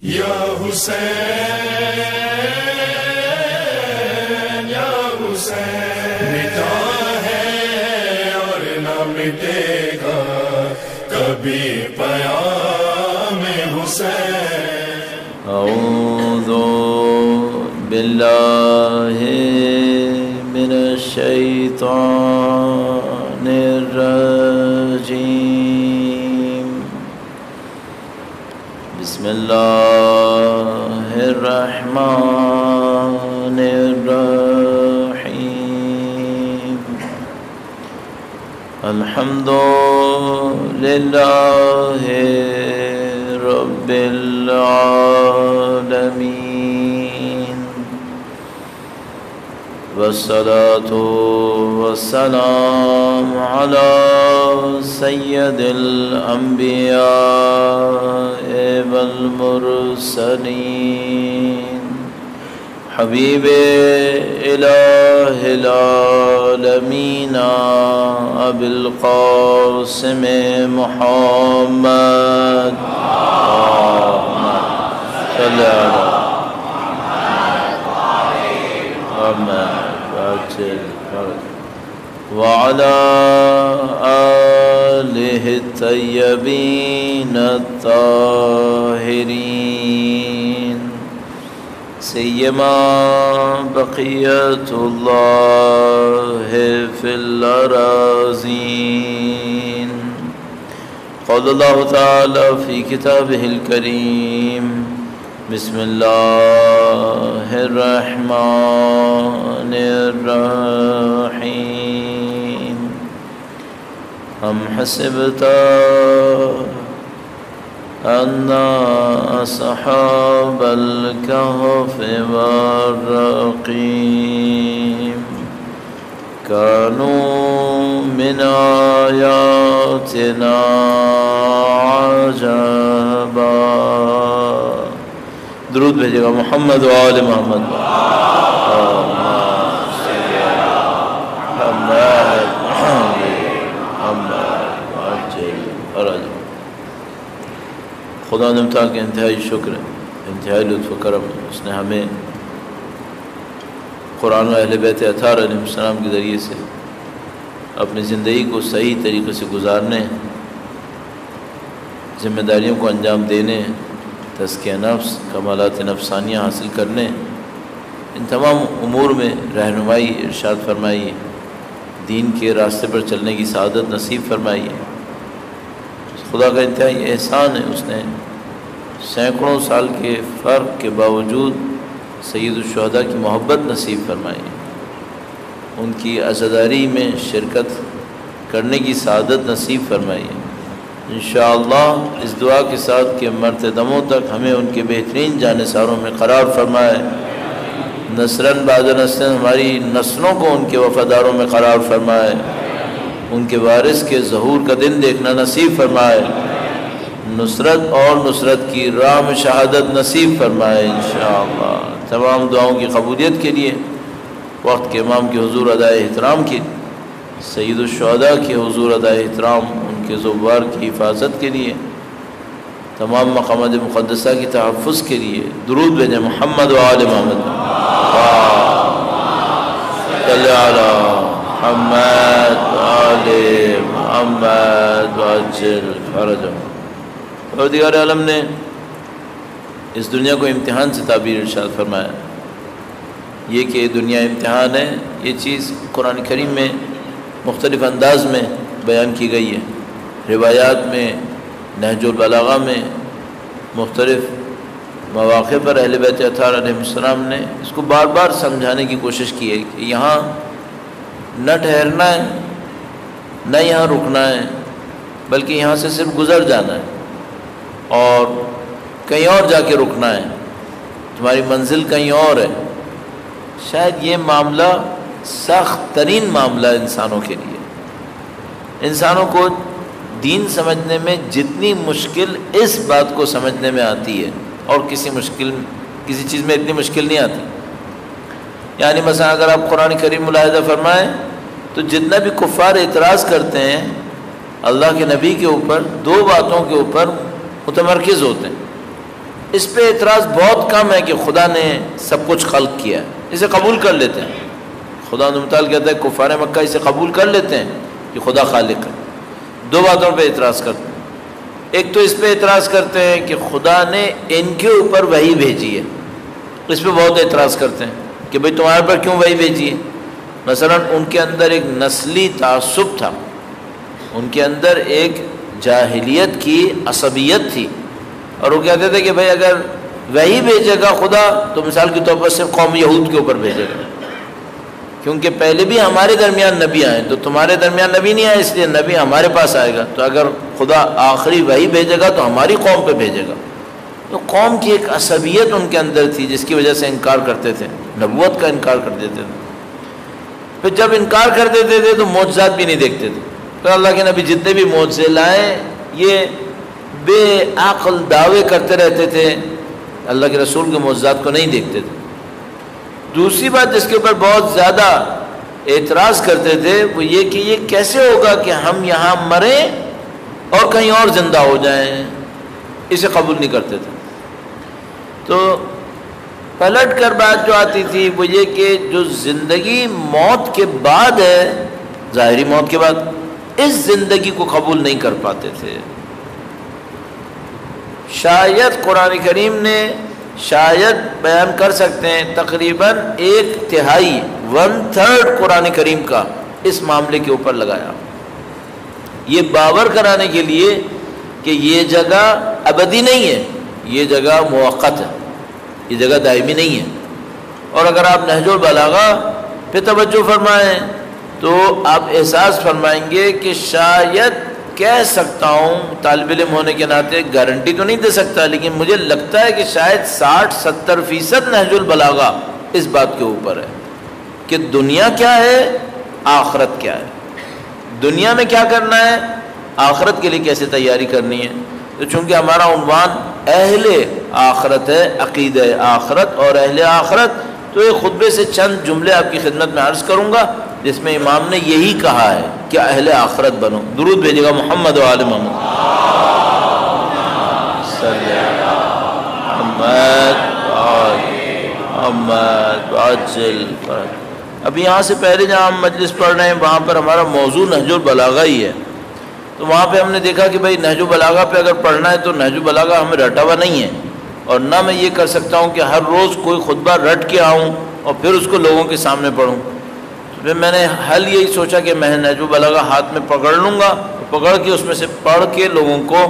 یا حسین یا حسین مٹا ہے اور نہ مٹے گا کبھی پیام حسین۔ اعوذ باللہ من الشیطان الرجیم، بسم اللہ الرحمن الرحیم، الحمد للہ رب العالمین، والصلاة والسلام على سید الانبیاء والمرسلین، حبیب الہ العالمین ابی القاسم محمد، صلی وعلى آلہ الطیبین الطاہرین، سیما بقیت اللہ فی الأراضین۔ قال اللہ تعالی فی کتابہ الکریم، بسم اللہ الرحمن الرحیم، ام حسبت ان اصحاب الکہف والرقیم كانوا من آیاتنا عجبا۔ درود بھیجے گا محمد و آل محمد، خدا نمتا کے انتہائی شکر ہے، انتہائی لطف و کرم ہے، اس نے ہمیں قرآن و اہل بیت اطہار علیہ السلام کے ذریعے سے اپنی زندگی کو صحیح طریقے سے گزارنے، ذمہ داریوں کو انجام دینے، تزکیہ نفس، کمالات نفسانیہ حاصل کرنے، ان تمام امور میں رہنمائی ارشاد فرمائی، دین کے راستے پر چلنے کی سعادت نصیب فرمائی۔ خدا کا انتہائی احسان ہے، اس نے سینکڑوں سال کے فرق کے باوجود سید الشہداء کی محبت نصیب فرمائی، ان کی عزاداری میں شرکت کرنے کی سعادت نصیب فرمائی۔ انشاءاللہ اس دعا کے ساتھ کہ مرتے دموں تک ہمیں ان کے بہترین جانثاروں میں قرار فرمائے، نسلاً بعد نسلاً ہماری نسلوں کو ان کے وفاداروں میں قرار فرمائے، ان کے وارث کے ظہور کا دن دیکھنا نصیب فرمائے، نصرت اور نصرت کی راہ میں شہادت نصیب فرمائے انشاءاللہ۔ تمام دعاؤں کی قبولیت کے لیے، وقت کے امام کے حضور ادائے احترام کی، سید الشہداء کے حضور ادائے احترام، ان کے زوار کی حفاظت کے لیے، تمام مقامات مقدسہ کی تحفظ کے لیے درود بھیجیں محمد و آل محمد، صلی علی محمد و آل محمد وعجل فرجهم۔ پروردگار عالم نے اس دنیا کو امتحان سے تعبیر ارشاد فرمایا، یہ کہ دنیا امتحان ہے، یہ چیز قرآن کریم میں مختلف انداز میں بیان کی گئی ہے، روایات میں، نہج البلاغہ میں، مختلف مواقع پر اہل بیت اطہار علیہ السلام نے اس کو بار بار سمجھانے کی کوشش کی ہے کہ یہاں نہ ٹھہرنا ہے، نہ یہاں رکنا ہے، بلکہ یہاں سے صرف گزر جانا ہے اور کہیں اور جا کے رکنا ہے، تمہاری منزل کہیں اور ہے۔ شاید یہ معاملہ سخت ترین معاملہ انسانوں کے لیے، انسانوں کو دین سمجھنے میں جتنی مشکل اس بات کو سمجھنے میں آتی ہے اور کسی چیز میں اتنی مشکل نہیں آتی۔ یعنی مثلا اگر آپ قرآن کریم ملاحظہ فرمائیں تو جتنا بھی کفار اعتراض کرتے ہیں اللہ کے نبی کے اوپر، دو باتوں کے اوپر متمرکز ہوتے ہیں۔ اس پہ اعتراض بہت کم ہے کہ خدا نے سب کچھ خلق کیا ہے، اسے قبول کر لیتے ہیں۔ خدا متعال کہتا ہے کفار مکہ اسے قبول کر لیتے ہیں کہ خدا خالق ہے۔ دو باتوں پہ اعتراض کرتے ہیں، ایک تو اس پہ اعتراض کرتے ہیں کہ خدا نے ان کے اوپر وحی بھیجی ہے، اس پہ بہت اعتراض کرتے ہیں کہ بھئی تمہارے پر کیوں وحی بھیجی ہے۔ مثلا ان کے اندر ایک نسلی تعصب تھا، ان کے اندر ایک جاہلیت کی عصبیت تھی، اور وہ کہتے تھے کہ بھئی اگر وحی بھیجے گا خدا تو مثال کے طور پر صرف قوم یہود کے اوپر بھیجے گا، کیونکہ پہلے بھی ہمارے درمیان نبی آئے تو تمہارے درمیان نبی نہیں آئے، اس لیے نبی ہمارے پاس آئے گا، تو اگر خدا آخری وحی بھیجے گا تو ہماری قوم پہ بھیجے گا۔ تو قوم کی ایک عصبیت ان کے اندر تھی جس کی وجہ سے انکار کرتے تھے، نبوت کا انکار کر دیتے تھے۔ پھر جب انکار کر دیتے تھے تو معجزات بھی نہیں دیکھتے تھے۔ تو اللہ کے نبی جتنے بھی معجزے لائے یہ بے عقل دعوے کرتے رہتے تھے، اللہ کے رسول کے معجزات کو نہیں دیکھتے تھے۔ دوسری بات جس کے اوپر بہت زیادہ اعتراض کرتے تھے وہ یہ کہ یہ کیسے ہوگا کہ ہم یہاں مریں اور کہیں اور زندہ ہو جائیں، اسے قبول نہیں کرتے تھے۔ تو پلٹ کر بات جو آتی تھی وہ یہ کہ جو زندگی موت کے بعد ہے، ظاہری موت کے بعد، اس زندگی کو قبول نہیں کر پاتے تھے۔ شاید قرآن کریم نے شاید بیان کر سکتے ہیں تقریباً 1/3 1/3 قرآن کریم کا اس معاملے کے اوپر لگایا، یہ باور کرانے کے لیے کہ یہ جگہ ابدی نہیں ہے، یہ جگہ موقت ہے، یہ جگہ دائمی نہیں ہے۔ اور اگر آپ نہج البلاغہ پہ توجہ فرمائیں تو آپ احساس فرمائیں گے کہ شاید کہہ سکتا ہوں، طالب علم ہونے کے ناطے گارنٹی تو نہیں دے سکتا، لیکن مجھے لگتا ہے کہ شاید 60-70% نہج البلاغہ اس بات کے اوپر ہے کہ دنیا کیا ہے، آخرت کیا ہے، دنیا میں کیا کرنا ہے، آخرت کے لیے کیسے تیاری کرنی ہے۔ تو چونکہ ہمارا عنوان اہل آخرت ہے، عقیدہ آخرت اور اہل آخرت، تو ایک خطبے سے چند جملے آپ کی خدمت میں عرض کروں گا جس میں امام نے یہی کہا ہے کہ اہل آخرت بنو۔ درود بھیجے گا محمد و آل محمد۔ اب یہاں سے پہلے جہاں ہم مجلس پڑھ رہے ہیں وہاں پر ہمارا موضوع نہج البلاغہ ہی ہے، تو وہاں پہ ہم نے دیکھا کہ بھائی نہج البلاغہ پہ اگر پڑھنا ہے تو نہج البلاغہ ہمیں رٹا ہوا نہیں ہے، اور نہ میں یہ کر سکتا ہوں کہ ہر روز کوئی خطبہ رٹ کے آؤں اور پھر اس کو لوگوں کے سامنے پڑھوں۔ تو پھر میں نے حل یہی سوچا کہ میں نہج البلاغہ ہاتھ میں پکڑ لوں گا، پکڑ کے اس میں سے پڑھ کے لوگوں کو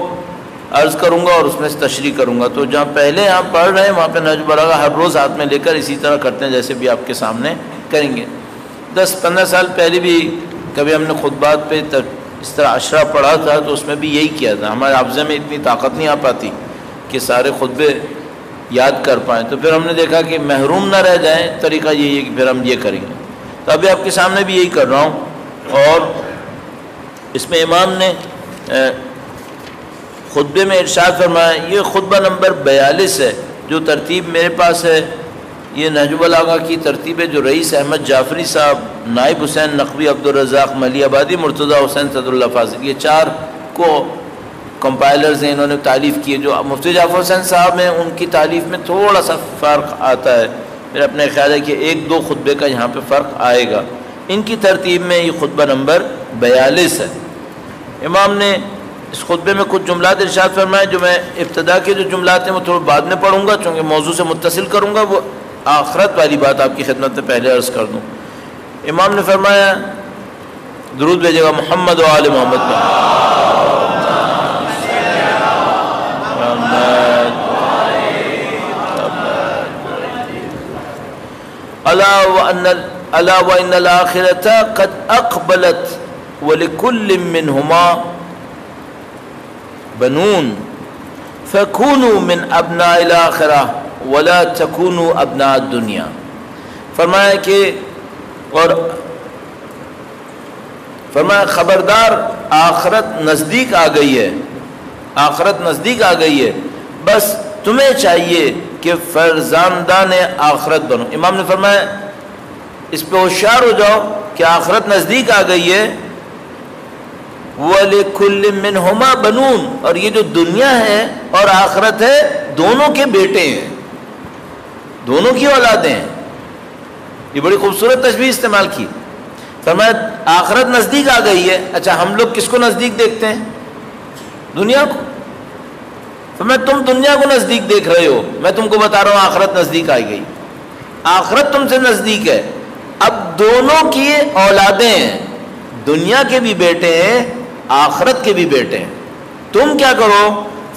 عرض کروں گا اور اس میں سے تشریح کروں گا۔ تو جہاں پہلے ہم پڑھ رہے ہیں وہاں پہ نہج البلاغہ ہر روز ہاتھ میں لے کر اسی طرح کرتے ہیں جیسے بھی آپ کے سامنے کریں گے۔ 10-15 سال پہلے بھی کبھی ہم نے خطبات پہ اس طرح عشرہ پڑھا تھا تو اس میں بھی یہی کیا تھا، ہمارے حافظے میں اتنی طاقت نہیں آ پاتی کہ سارے خطبے یاد کر پائیں، تو پھر ہم نے دیکھا کہ محروم نہ رہ جائیں، طریقہ یہی ہے کہ پھر ہم یہ کریں گے۔ تو ابھی آپ کے سامنے بھی یہی کر رہا ہوں، اور اس میں امام نے خطبے میں ارشاد فرمایا، یہ خطبہ نمبر 42 ہے جو ترتیب میرے پاس ہے، یہ نہج البلاغہ کی ترتیب ہے جو رئیس احمد جعفری صاحب، نائب حسین نقوی، عبدالرزاق ملی آبادی، مرتضیٰ حسین صدر اللہ فاضل، یہ 4 کو کمپائلرز ہیں، انہوں نے تالیف کی ہے۔ جو مفتی جعفر حسین صاحب ہیں ان کی تالیف میں تھوڑا سا فرق آتا ہے، میرا اپنے خیال ہے کہ 1-2 خطبے کا یہاں پہ فرق آئے گا۔ ان کی ترتیب میں یہ خطبہ نمبر 42 ہے۔ امام نے اس خطبے میں کچھ جملات ارشاد فرمائے، جو میں ابتدا کے جو جملات ہیں وہ تھوڑا بعد میں پڑھوں گا چونکہ موضوع سے متصل کروں گا، وہ آخرت والی بات آپ کی خدمت میں پہلے عرض کر دوں۔ امام نے فرمایا، درود بھیجے گا محمد و آل محمد پر، الا وان الاخرة قد اقبلت ولكل منهما بنون فكونوا من ابناء الاخرة ولا تكونوا ابناء الدنيا۔ فرمایا کہ اور فرمایا خبردار آخرت نزدیک آ گئی ہے، آخرت نزدیک آ گئی ہے، بس تمہیں چاہیے کہ فرزندان آخرت بنو۔ امام نے فرمایا اس پہ ہوشیار ہو جاؤ کہ آخرت نزدیک آ گئی ہے، وَلِكُلٍّ مِّنْهُمَا بَنُونَ، اور یہ جو دنیا ہے اور آخرت ہے دونوں کے بیٹے ہیں، دونوں کی اولادیں ہیں. یہ بڑی خوبصورت تشبیہ استعمال کی. فرمایا آخرت نزدیک آ گئی ہے. اچھا ہم لوگ کس کو نزدیک دیکھتے ہیں؟ دنیا کو. فرمایا تم دنیا کو نزدیک دیکھ رہے ہو، میں تم کو بتا رہا ہوں آخرت نزدیک آئی گئی. آخرت تم سے نزدیک ہے. اب دونوں کی اولادیں ہیں، دنیا کے بھی بیٹے ہیں، آخرت کے بھی بیٹے ہیں. تم کیا کرو؟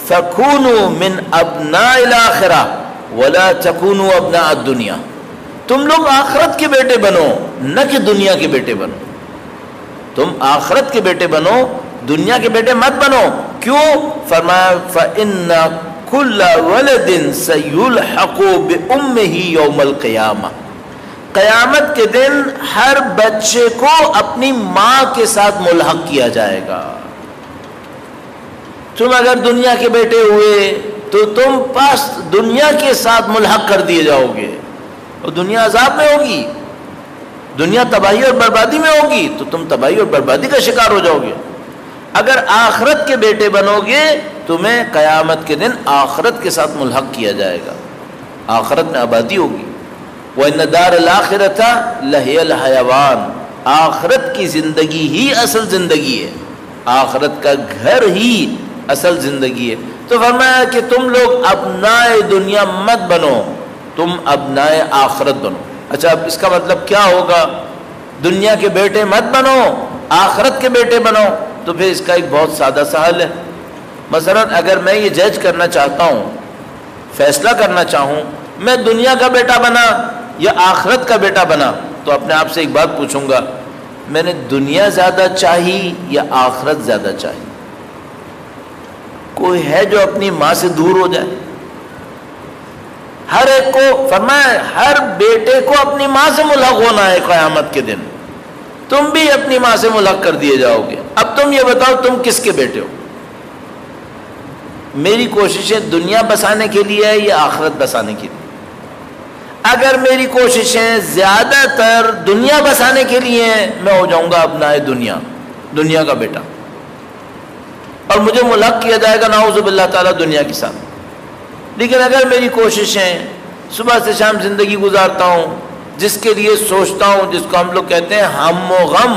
فَكُونُوا مِنْ أَبْنَاءِ الْآخِرَةِ وَلَا تَكُونُوا أَبْنَاءَ الدُّنْيَا. تم لوگ آخرت کے بیٹے بنو، نہ کہ دنیا کے بیٹے بنو. تم آخرت کے بیٹے بنو، دنیا کے بیٹے مت بنو. کیوں؟ فرمایا فَإِنَّ كُلَّ وَلَدٍ سَيُلْحَقُ بِأُمِّهِ يَوْمَ الْقِيَامَةِ. قیامت کے دن ہر بچے کو اپنی ماں کے ساتھ ملحق کیا جائے گا. تم اگر دنیا کے بیٹے ہوئے تو تم پاس دنیا کے ساتھ ملحق کر دیے جاؤ گے، اور دنیا عذاب میں ہوگی، دنیا تباہی اور بربادی میں ہوگی، تو تم تباہی اور بربادی کا شکار ہو جاؤ گے. اگر آخرت کے بیٹے بنو گے تمہیں قیامت کے دن آخرت کے ساتھ ملحق کیا جائے گا، آخرت میں آبادی ہوگی. وَإِنَّ دَارَ الْآخِرَةَ لَهِيَ الْحَيَوَانُ. آخرت کی زندگی ہی اصل زندگی ہے، آخرت کا گھر ہی اصل زندگی ہے. تو فرمایا کہ تم لوگ ابنائے دنیا مت بنو، تم ابنائے آخرت بنو. اچھا اب اس کا مطلب کیا ہوگا؟ دنیا کے بیٹے مت بنو، آخرت کے بیٹے بنو. تو پھر اس کا ایک بہت سادہ سا حل ہے. مثلا اگر میں یہ جج کرنا چاہتا ہوں، فیصلہ کرنا چاہوں میں دنیا کا بیٹا بنا یا آخرت کا بیٹا بنا، تو اپنے آپ سے ایک بات پوچھوں گا، میں نے دنیا زیادہ چاہی یا آخرت زیادہ چاہی؟ کوئی ہے جو اپنی ماں سے دور ہو جائے؟ ہر ایک کو فرمایا ہر بیٹے کو اپنی ماں سے ملحق ہونا ہے قیامت کے دن. تم بھی اپنی ماں سے ملحق کر دیے جاؤ گے. اب تم یہ بتاؤ تم کس کے بیٹے ہو؟ میری کوششیں دنیا بسانے کے لیے ہے یا آخرت بسانے کے لیے؟ اگر میری کوششیں زیادہ تر دنیا بسانے کے لیے ہیں، میں ہو جاؤں گا ابنائے دنیا، دنیا کا بیٹا، اور مجھے ملحق کیا جائے گا نعوذ باللہ تعالیٰ دنیا کے ساتھ. لیکن اگر میری کوششیں صبح سے شام زندگی گزارتا ہوں، جس کے لیے سوچتا ہوں، جس کو ہم لوگ کہتے ہیں ہم و غم،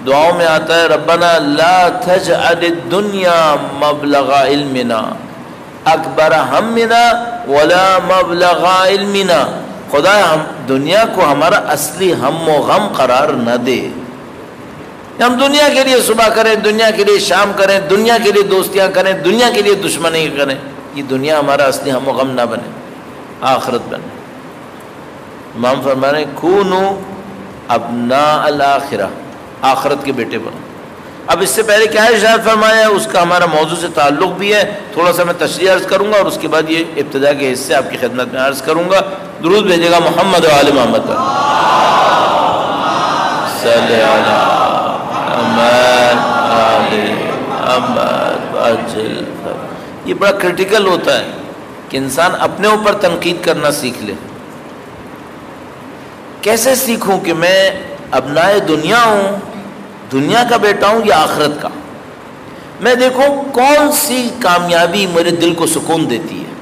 دعاؤں میں آتا ہے ربنا لا تجعل الدنیا مبلغ علمنا اکبر ہمنا ولا مبلغ علمنا. خدا ہم دنیا کو ہمارا اصلی ہم و غم قرار نہ دے. ہم دنیا کے لیے صبح کریں، دنیا کے لیے شام کریں، دنیا کے لیے دوستیاں کریں، دنیا کے لیے دشمنی کریں، یہ دنیا ہمارا اصلی ہم و غم نہ بنے، آخرت بنے. امام فرما رہے ہیں کونوا ابناء الآخرہ، آخرت کے بیٹے بنو. اب اس سے پہلے کیا ارشاد فرمایا ہے اس کا ہمارا موضوع سے تعلق بھی ہے، تھوڑا سا میں تشریح عرض کروں گا اور اس کے بعد یہ ابتدا کے حصے آپ کی خدمت میں عرض کروں گا. درود بھیجے گا محمد و آل محمد صلی اللہ محمد. یہ بڑا کرٹیکل ہوتا ہے کہ انسان اپنے اوپر تنقید کرنا سیکھ لے. کیسے سیکھوں کہ میں ابنائے دنیا ہوں، دنیا کا بیٹا ہوں یا آخرت کا؟ میں دیکھوں کون سی کامیابی میرے دل کو سکون دیتی ہے،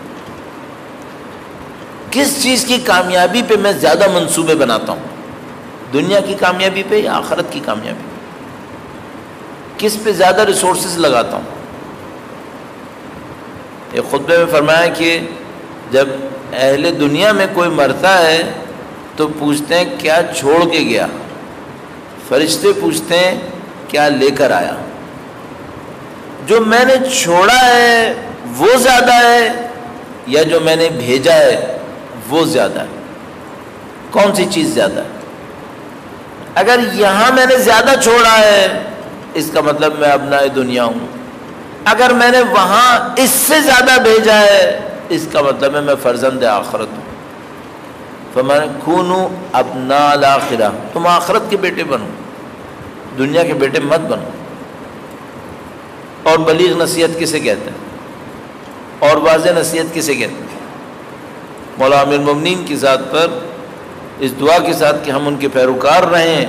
کس چیز کی کامیابی پہ میں زیادہ منصوبے بناتا ہوں، دنیا کی کامیابی پہ یا آخرت کی کامیابی پہ، کس پہ زیادہ ریسورسز لگاتا ہوں. ایک خطبے میں فرمایا کہ جب اہل دنیا میں کوئی مرتا ہے تو پوچھتے ہیں کیا چھوڑ کے گیا، فرشتے پوچھتے ہیں کیا لے کر آیا. جو میں نے چھوڑا ہے وہ زیادہ ہے یا جو میں نے بھیجا ہے وہ زیادہ ہے؟ کون سی چیز زیادہ ہے؟ اگر یہاں میں نے زیادہ چھوڑا ہے اس کا مطلب میں ابنائے دنیا ہوں. اگر میں نے وہاں اس سے زیادہ بھیجا ہے اس کا مطلب ہے میں فرزند آخرت ہوں. فرمایا کونوا ابناء الآخرہ، تم آخرت کے بیٹے بنو، دنیا کے بیٹے مت بنو. اور بلیغ نصیحت کسے کہتے ہیں اور واضح نصیحت کسے کہتے ہیں؟ مولا امیر المومنین کی ذات پر اس دعا کے ساتھ کہ ہم ان کے پیروکار رہیں،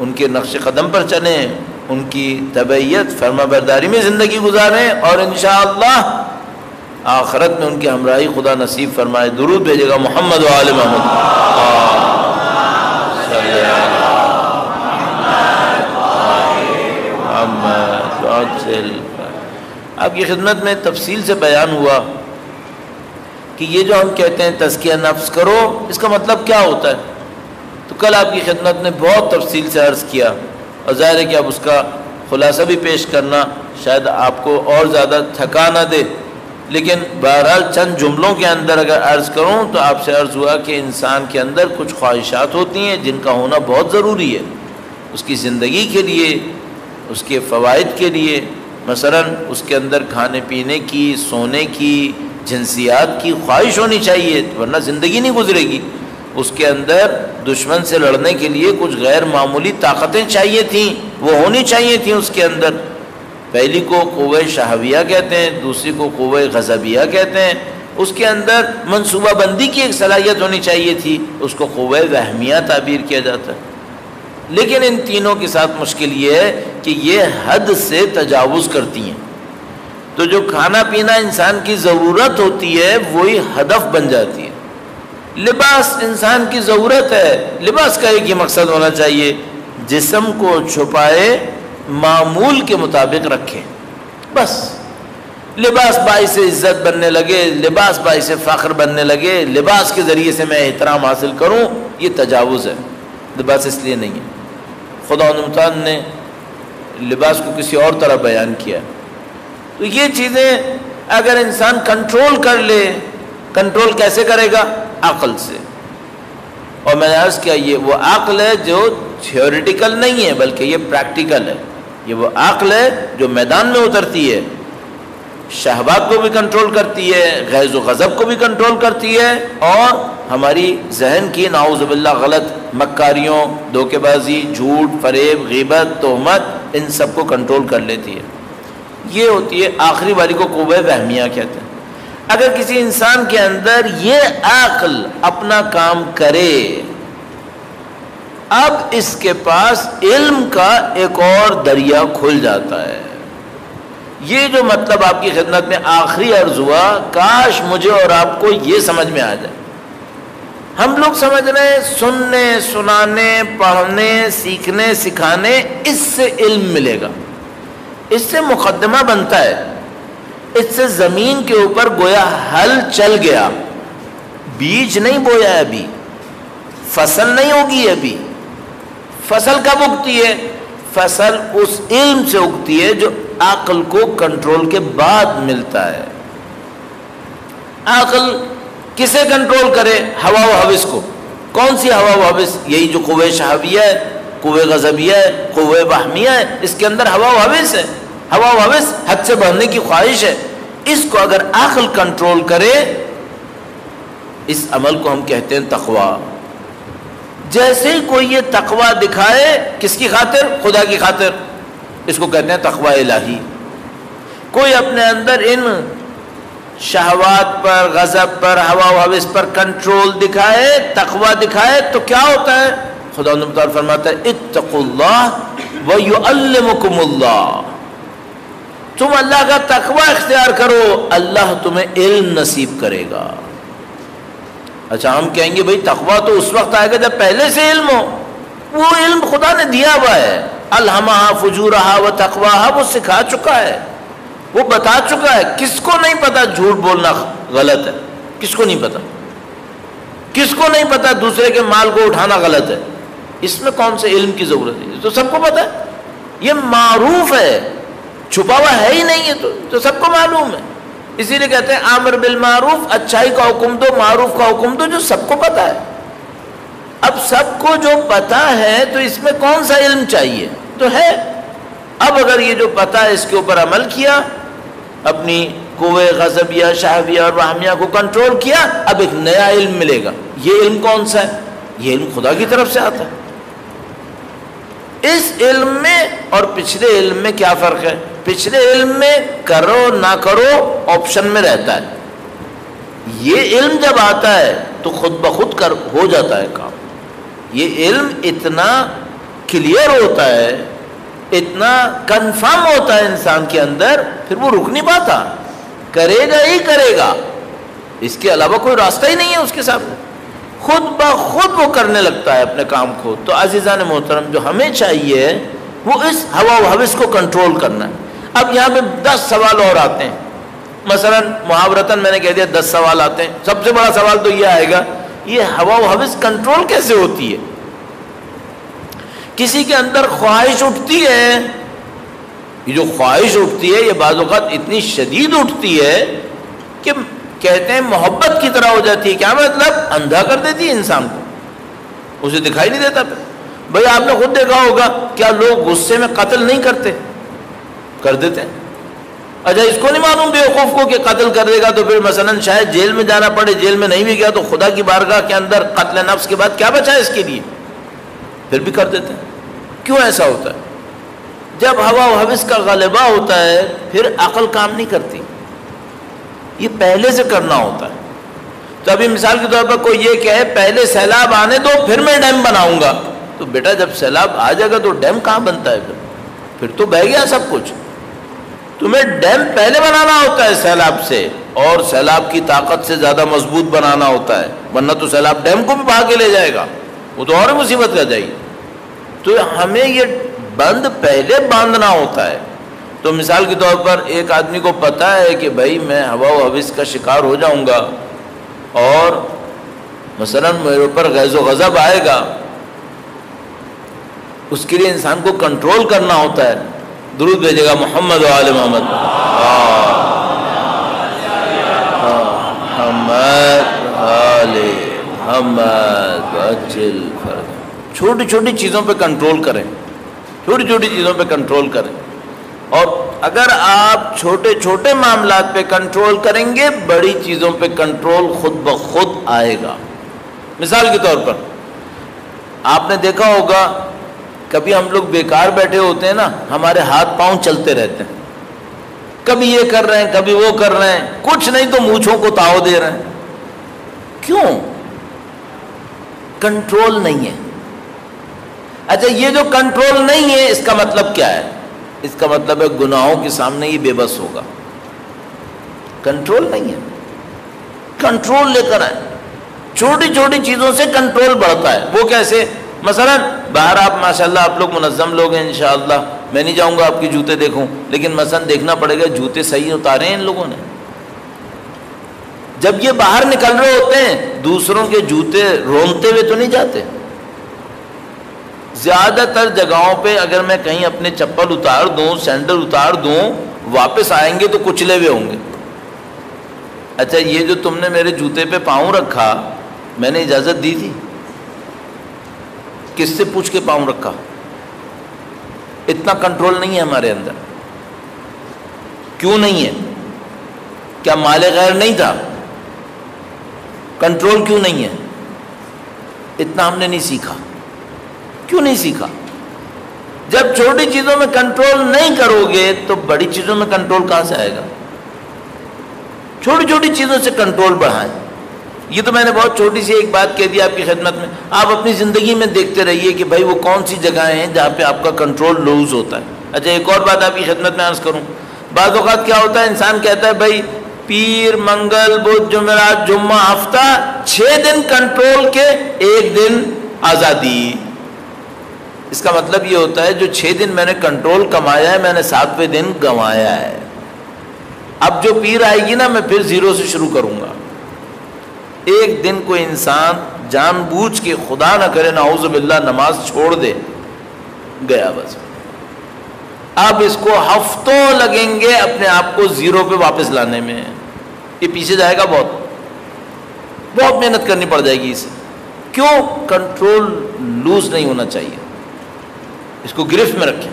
ان کے نقش قدم پر چلیں، ان کی تبعیت فرما برداری میں زندگی گزاریں، اور انشاءاللہ آخرت میں ان کی ہمراہی خدا نصیب فرمائے. درود بھیجے گا محمد و آل محمد. آپ کی خدمت میں تفصیل سے بیان ہوا کہ یہ جو ہم کہتے ہیں تزکیہ نفس کرو، اس کا مطلب کیا ہوتا ہے. تو کل آپ کی خدمت میں بہت تفصیل سے عرض کیا، اور ظاہر ہے کہ اب اس کا خلاصہ بھی پیش کرنا شاید آپ کو اور زیادہ تھکا نہ دے، لیکن بہرحال چند جملوں کے اندر اگر عرض کروں تو آپ سے عرض ہوا کہ انسان کے اندر کچھ خواہشات ہوتی ہیں جن کا ہونا بہت ضروری ہے اس کی زندگی کے لیے، اس کے فوائد کے لیے. مثلا اس کے اندر کھانے پینے کی، سونے کی، جنسیات کی خواہش ہونی چاہیے، ورنہ زندگی نہیں گزرے گی. اس کے اندر دشمن سے لڑنے کے لیے کچھ غیر معمولی طاقتیں چاہیے تھیں، وہ ہونی چاہیے تھیں اس کے اندر. پہلی کو قوہ شہویہ کہتے ہیں، دوسری کو قوہ غضبیہ کہتے ہیں. اس کے اندر منصوبہ بندی کی ایک صلاحیت ہونی چاہیے تھی، اس کو قوہ وہمیہ تعبیر کیا جاتا ہے. لیکن ان تینوں کے ساتھ مشکل یہ ہے کہ یہ حد سے تجاوز کرتی ہیں. تو جو کھانا پینا انسان کی ضرورت ہوتی ہے وہی ہدف بن جاتی ہے. لباس انسان کی ضرورت ہے، لباس کا ایک ہی مقصد ہونا چاہیے، جسم کو چھپائے، معمول کے مطابق رکھے، بس. لباس باعث عزت بننے لگے، لباس باعث فخر بننے لگے، لباس کے ذریعے سے میں احترام حاصل کروں، یہ تجاوز ہے. لباس اس لیے نہیں ہے. خدا تعالیٰ نے لباس کو کسی اور طرح بیان کیا. تو یہ چیزیں اگر انسان کنٹرول کر لے، کنٹرول کیسے کرے گا؟ عقل سے. اور میں نے عرض کیا یہ وہ عقل ہے جو تھیوریٹیکل نہیں ہے بلکہ یہ پریکٹیکل ہے. یہ وہ عقل ہے جو میدان میں اترتی ہے، شہوات کو بھی کنٹرول کرتی ہے، غیظ و غضب کو بھی کنٹرول کرتی ہے، اور ہماری ذہن کی نعوذ باللہ غلط مکاریوں، دھوکے بازی، جھوٹ، فریب، غیبت، تہمت، ان سب کو کنٹرول کر لیتی ہے. یہ ہوتی ہے آخری والی کو قوہ وہمیہ کہتے ہیں. اگر کسی انسان کے اندر یہ عقل اپنا کام کرے، اب اس کے پاس علم کا ایک اور دریا کھل جاتا ہے. یہ جو مطلب آپ کی خدمت میں آخری عرض ہوا، کاش مجھے اور آپ کو یہ سمجھ میں آ جائے. ہم لوگ سمجھ رہے ہیں سننے، سنانے، پڑھنے، سیکھنے، سکھانے، اس سے علم ملے گا، اس سے مقدمہ بنتا ہے، اس سے زمین کے اوپر گویا ہل چل گیا، بیج نہیں بویا ہے، ابھی فصل نہیں ہوگی. ابھی فصل کب اگتی ہے؟ فصل اس علم سے اگتی ہے جو عقل کو کنٹرول کے بعد ملتا ہے. عقل کسے کنٹرول کرے؟ ہوا و ہوس کو. کون سی ہوا و ہوس؟ یہی جو قوہ شہویہ ہے، قوہ غضبیہ ہے، قوہ وہمیہ ہے، اس کے اندر ہوا و ہوس ہے. ہوا و ہوس حد سے بڑھنے کی خواہش ہے. اس کو اگر عقل کنٹرول کرے، اس عمل کو ہم کہتے ہیں تقویٰ. جیسے ہی کوئی یہ تقویٰ دکھائے، کس کی خاطر؟ خدا کی خاطر، اس کو کہتے ہیں تقویٰ الہی. کوئی اپنے اندر ان شہوات پر، غضب پر، ہوا و ہوس پر کنٹرول دکھائے، تقویٰ دکھائے، تو کیا ہوتا ہے؟ خدا تعالیٰ فرماتا ہے اتقوا اللہ ویعلمکم اللہ. تم اللہ کا تقویٰ اختیار کرو، اللہ تمہیں علم نصیب کرے گا. اچھا ہم کہیں گے بھئی تقویٰ تو اس وقت آئے گا جب پہلے سے علم ہو. وہ علم خدا نے دیا ہوا ہے، الہمہا فجورہا و تقواہا، وہ سکھا چکا ہے، وہ بتا چکا ہے. کس کو نہیں پتا جھوٹ بولنا غلط ہے؟ کس کو نہیں پتا؟ کس کو نہیں پتا دوسرے کے مال کو اٹھانا غلط ہے؟ اس میں کون سے علم کی ضرورت ہے؟ تو سب کو پتا ہے، یہ معروف ہے، چھپا ہوا ہے ہی نہیں ہے، تو سب کو معلوم ہے. اسی لیے کہتے ہیں امر بالمعروف، اچھائی کا حکم دو، معروف کا حکم دو، جو سب کو پتا ہے. اب سب کو جو پتا ہے تو اس میں کون سا علم چاہیے؟ تو ہے. اب اگر یہ جو پتا ہے اس کے اوپر عمل کیا، اپنی قوہ غضبیہ، شہویہ اور وہمیہ کو کنٹرول کیا، اب ایک نیا علم ملے گا. یہ علم کون سا ہے؟ یہ علم خدا کی طرف سے آتا ہے. اس علم میں اور پچھلے علم میں کیا فرق ہے؟ پچھلے علم میں کرو نہ کرو آپشن میں رہتا ہے. یہ علم جب آتا ہے تو خود بخود ہو جاتا ہے کام. یہ علم اتنا کلیئر ہوتا ہے، اتنا کنفرم ہوتا ہے انسان کے اندر، پھر وہ رک نہیں پاتا. کرے گا ہی کرے گا، اس کے علاوہ کوئی راستہ ہی نہیں ہے اس کے سامنے، خود بخود وہ کرنے لگتا ہے اپنے کام کو۔ تو عزیزان محترم، جو ہمیں چاہیے وہ اس ہوا و ہوس کو کنٹرول کرنا ہے۔ اب یہاں پہ 10 سوال اور آتے ہیں، مثلا محاورتاً میں نے کہہ دیا 10 سوال آتے ہیں۔ سب سے بڑا سوال تو یہ آئے گا، یہ ہوا و ہوس کنٹرول کیسے ہوتی ہے؟ کسی کے اندر خواہش اٹھتی ہے، یہ جو خواہش اٹھتی ہے یہ بعض اوقات اتنی شدید اٹھتی ہے کہ کہتے ہیں محبت کی طرح ہو جاتی ہے۔ کیا مطلب؟ اندھا کر دیتی ہے انسان کو، اسے دکھائی نہیں دیتا۔ پھر بھئی آپ نے خود دیکھا ہوگا، کیا لوگ غصے میں قتل نہیں کرتے؟ کر دیتے ہیں۔ اچھا اس کو نہیں معلوم بیوقوف کو کہ قتل کر دے گا تو پھر مثلا شاید جیل میں جانا پڑے، جیل میں نہیں بھی گیا تو خدا کی بارگاہ کے اندر قتل نفس کے بعد کیا بچا ہے اس کے لیے؟ پھر بھی کر دیتے ہیں۔ کیوں ایسا ہوتا ہے؟ جب ہوا و ہوس کا غلبہ ہوتا ہے پھر عقل کام نہیں کرتی، یہ پہلے سے کرنا ہوتا ہے۔ تو ابھی مثال کے طور پر کوئی یہ کہے پہلے سیلاب آنے دو پھر میں ڈیم بناؤں گا، تو بیٹا جب سیلاب آ جائے گا تو ڈیم کہاں بنتا ہے؟ پھر تو بہہ گیا سب کچھ۔ تمہیں ڈیم پہلے بنانا ہوتا ہے سیلاب سے، اور سیلاب کی طاقت سے زیادہ مضبوط بنانا ہوتا ہے، ورنہ تو سیلاب ڈیم کو بھی بہا کے لے جائے گا، وہ تو اور مصیبت کر جائے گی۔ تو ہمیں یہ بند پہلے باندھنا ہوتا ہے۔ تو مثال کے طور پر ایک آدمی کو پتہ ہے کہ بھائی میں ہوا و ہوس کا شکار ہو جاؤں گا اور مثلا میرے اوپر غیظ و غضب آئے گا، اس کے لیے انسان کو کنٹرول کرنا ہوتا ہے۔ درود بھیجے گا محمد و آل محمد، محمد آل محمد اجل فرد۔ چھوٹی چھوٹی چیزوں پہ کنٹرول کریں، چھوٹی چھوٹی چیزوں پہ کنٹرول کریں، اور اگر آپ چھوٹے چھوٹے معاملات پہ کنٹرول کریں گے بڑی چیزوں پہ کنٹرول خود بخود آئے گا۔ مثال کے طور پر آپ نے دیکھا ہوگا کبھی ہم لوگ بیکار بیٹھے ہوتے ہیں نا، ہمارے ہاتھ پاؤں چلتے رہتے ہیں، کبھی یہ کر رہے ہیں کبھی وہ کر رہے ہیں، کچھ نہیں تو مونچھوں کو تاؤ دے رہے ہیں۔ کیوں؟ کنٹرول نہیں ہے۔ اچھا یہ جو کنٹرول نہیں ہے اس کا مطلب کیا ہے؟ اس کا مطلب ہے گناہوں کے سامنے یہ بے بس ہوگا۔ کنٹرول نہیں ہے، کنٹرول لے کر آئے۔ چھوٹی چھوٹی چیزوں سے کنٹرول بڑھتا ہے۔ وہ کیسے؟ مثلا باہر آپ ماشاءاللہ آپ لوگ منظم لوگ ہیں انشاءاللہ، میں نہیں جاؤں گا آپ کی جوتے دیکھوں، لیکن مثلا دیکھنا پڑے گا جوتے صحیح اتارے ہیں ان لوگوں نے۔ جب یہ باہر نکل رہے ہوتے ہیں دوسروں کے جوتے رونگتے ہوئے تو نہیں جاتے۔ زیادہ تر جگہوں پہ اگر میں کہیں اپنے چپل اتار دوں، سینڈل اتار دوں، واپس آئیں گے تو کچلے ہوئے ہوں گے۔ اچھا یہ جو تم نے میرے جوتے پہ پاؤں رکھا، میں نے اجازت دی تھی؟ کس سے پوچھ کے پاؤں رکھا؟ اتنا کنٹرول نہیں ہے ہمارے اندر۔ کیوں نہیں ہے؟ کیا مال غیر نہیں تھا؟ کنٹرول کیوں نہیں ہے؟ اتنا ہم نے نہیں سیکھا۔ کیوں نہیں سیکھا؟ جب چھوٹی چیزوں میں کنٹرول نہیں کرو گے تو بڑی چیزوں میں کنٹرول کہاں سے آئے گا؟ چھوٹی چھوٹی چیزوں سے کنٹرول بڑھائیں۔ یہ تو میں نے بہت چھوٹی سی ایک بات کہہ دی آپ کی خدمت میں۔ آپ اپنی زندگی میں دیکھتے رہیے کہ بھائی وہ کون سی جگہیں ہیں جہاں پہ آپ کا کنٹرول لوز ہوتا ہے۔ اچھا ایک اور بات آپ کی خدمت میں عرض کروں، بعض اوقات کیا ہوتا ہے انسان کہتا ہے بھائی پیر منگل بدھ جمعرات جمعہ ہفتہ 6 دن کنٹرول کے 1 دن آزادی۔ اس کا مطلب یہ ہوتا ہے جو 6 دن میں نے کنٹرول کمایا ہے میں نے 7ویں دن گنوایا ہے۔ اب جو پیر آئے گی نا میں پھر زیرو سے شروع کروں گا۔ ایک دن کوئی انسان جان بوجھ کے خدا نہ کرے نعوذ باللہ نماز چھوڑ دے، گیا بس۔ اب اس کو ہفتوں لگیں گے اپنے آپ کو زیرو پہ واپس لانے میں، یہ پیچھے جائے گا، بہت محنت کرنی پڑ جائے گی اسے۔ کیوں؟ کنٹرول لوز نہیں ہونا چاہیے، اس کو گرفت میں رکھیں۔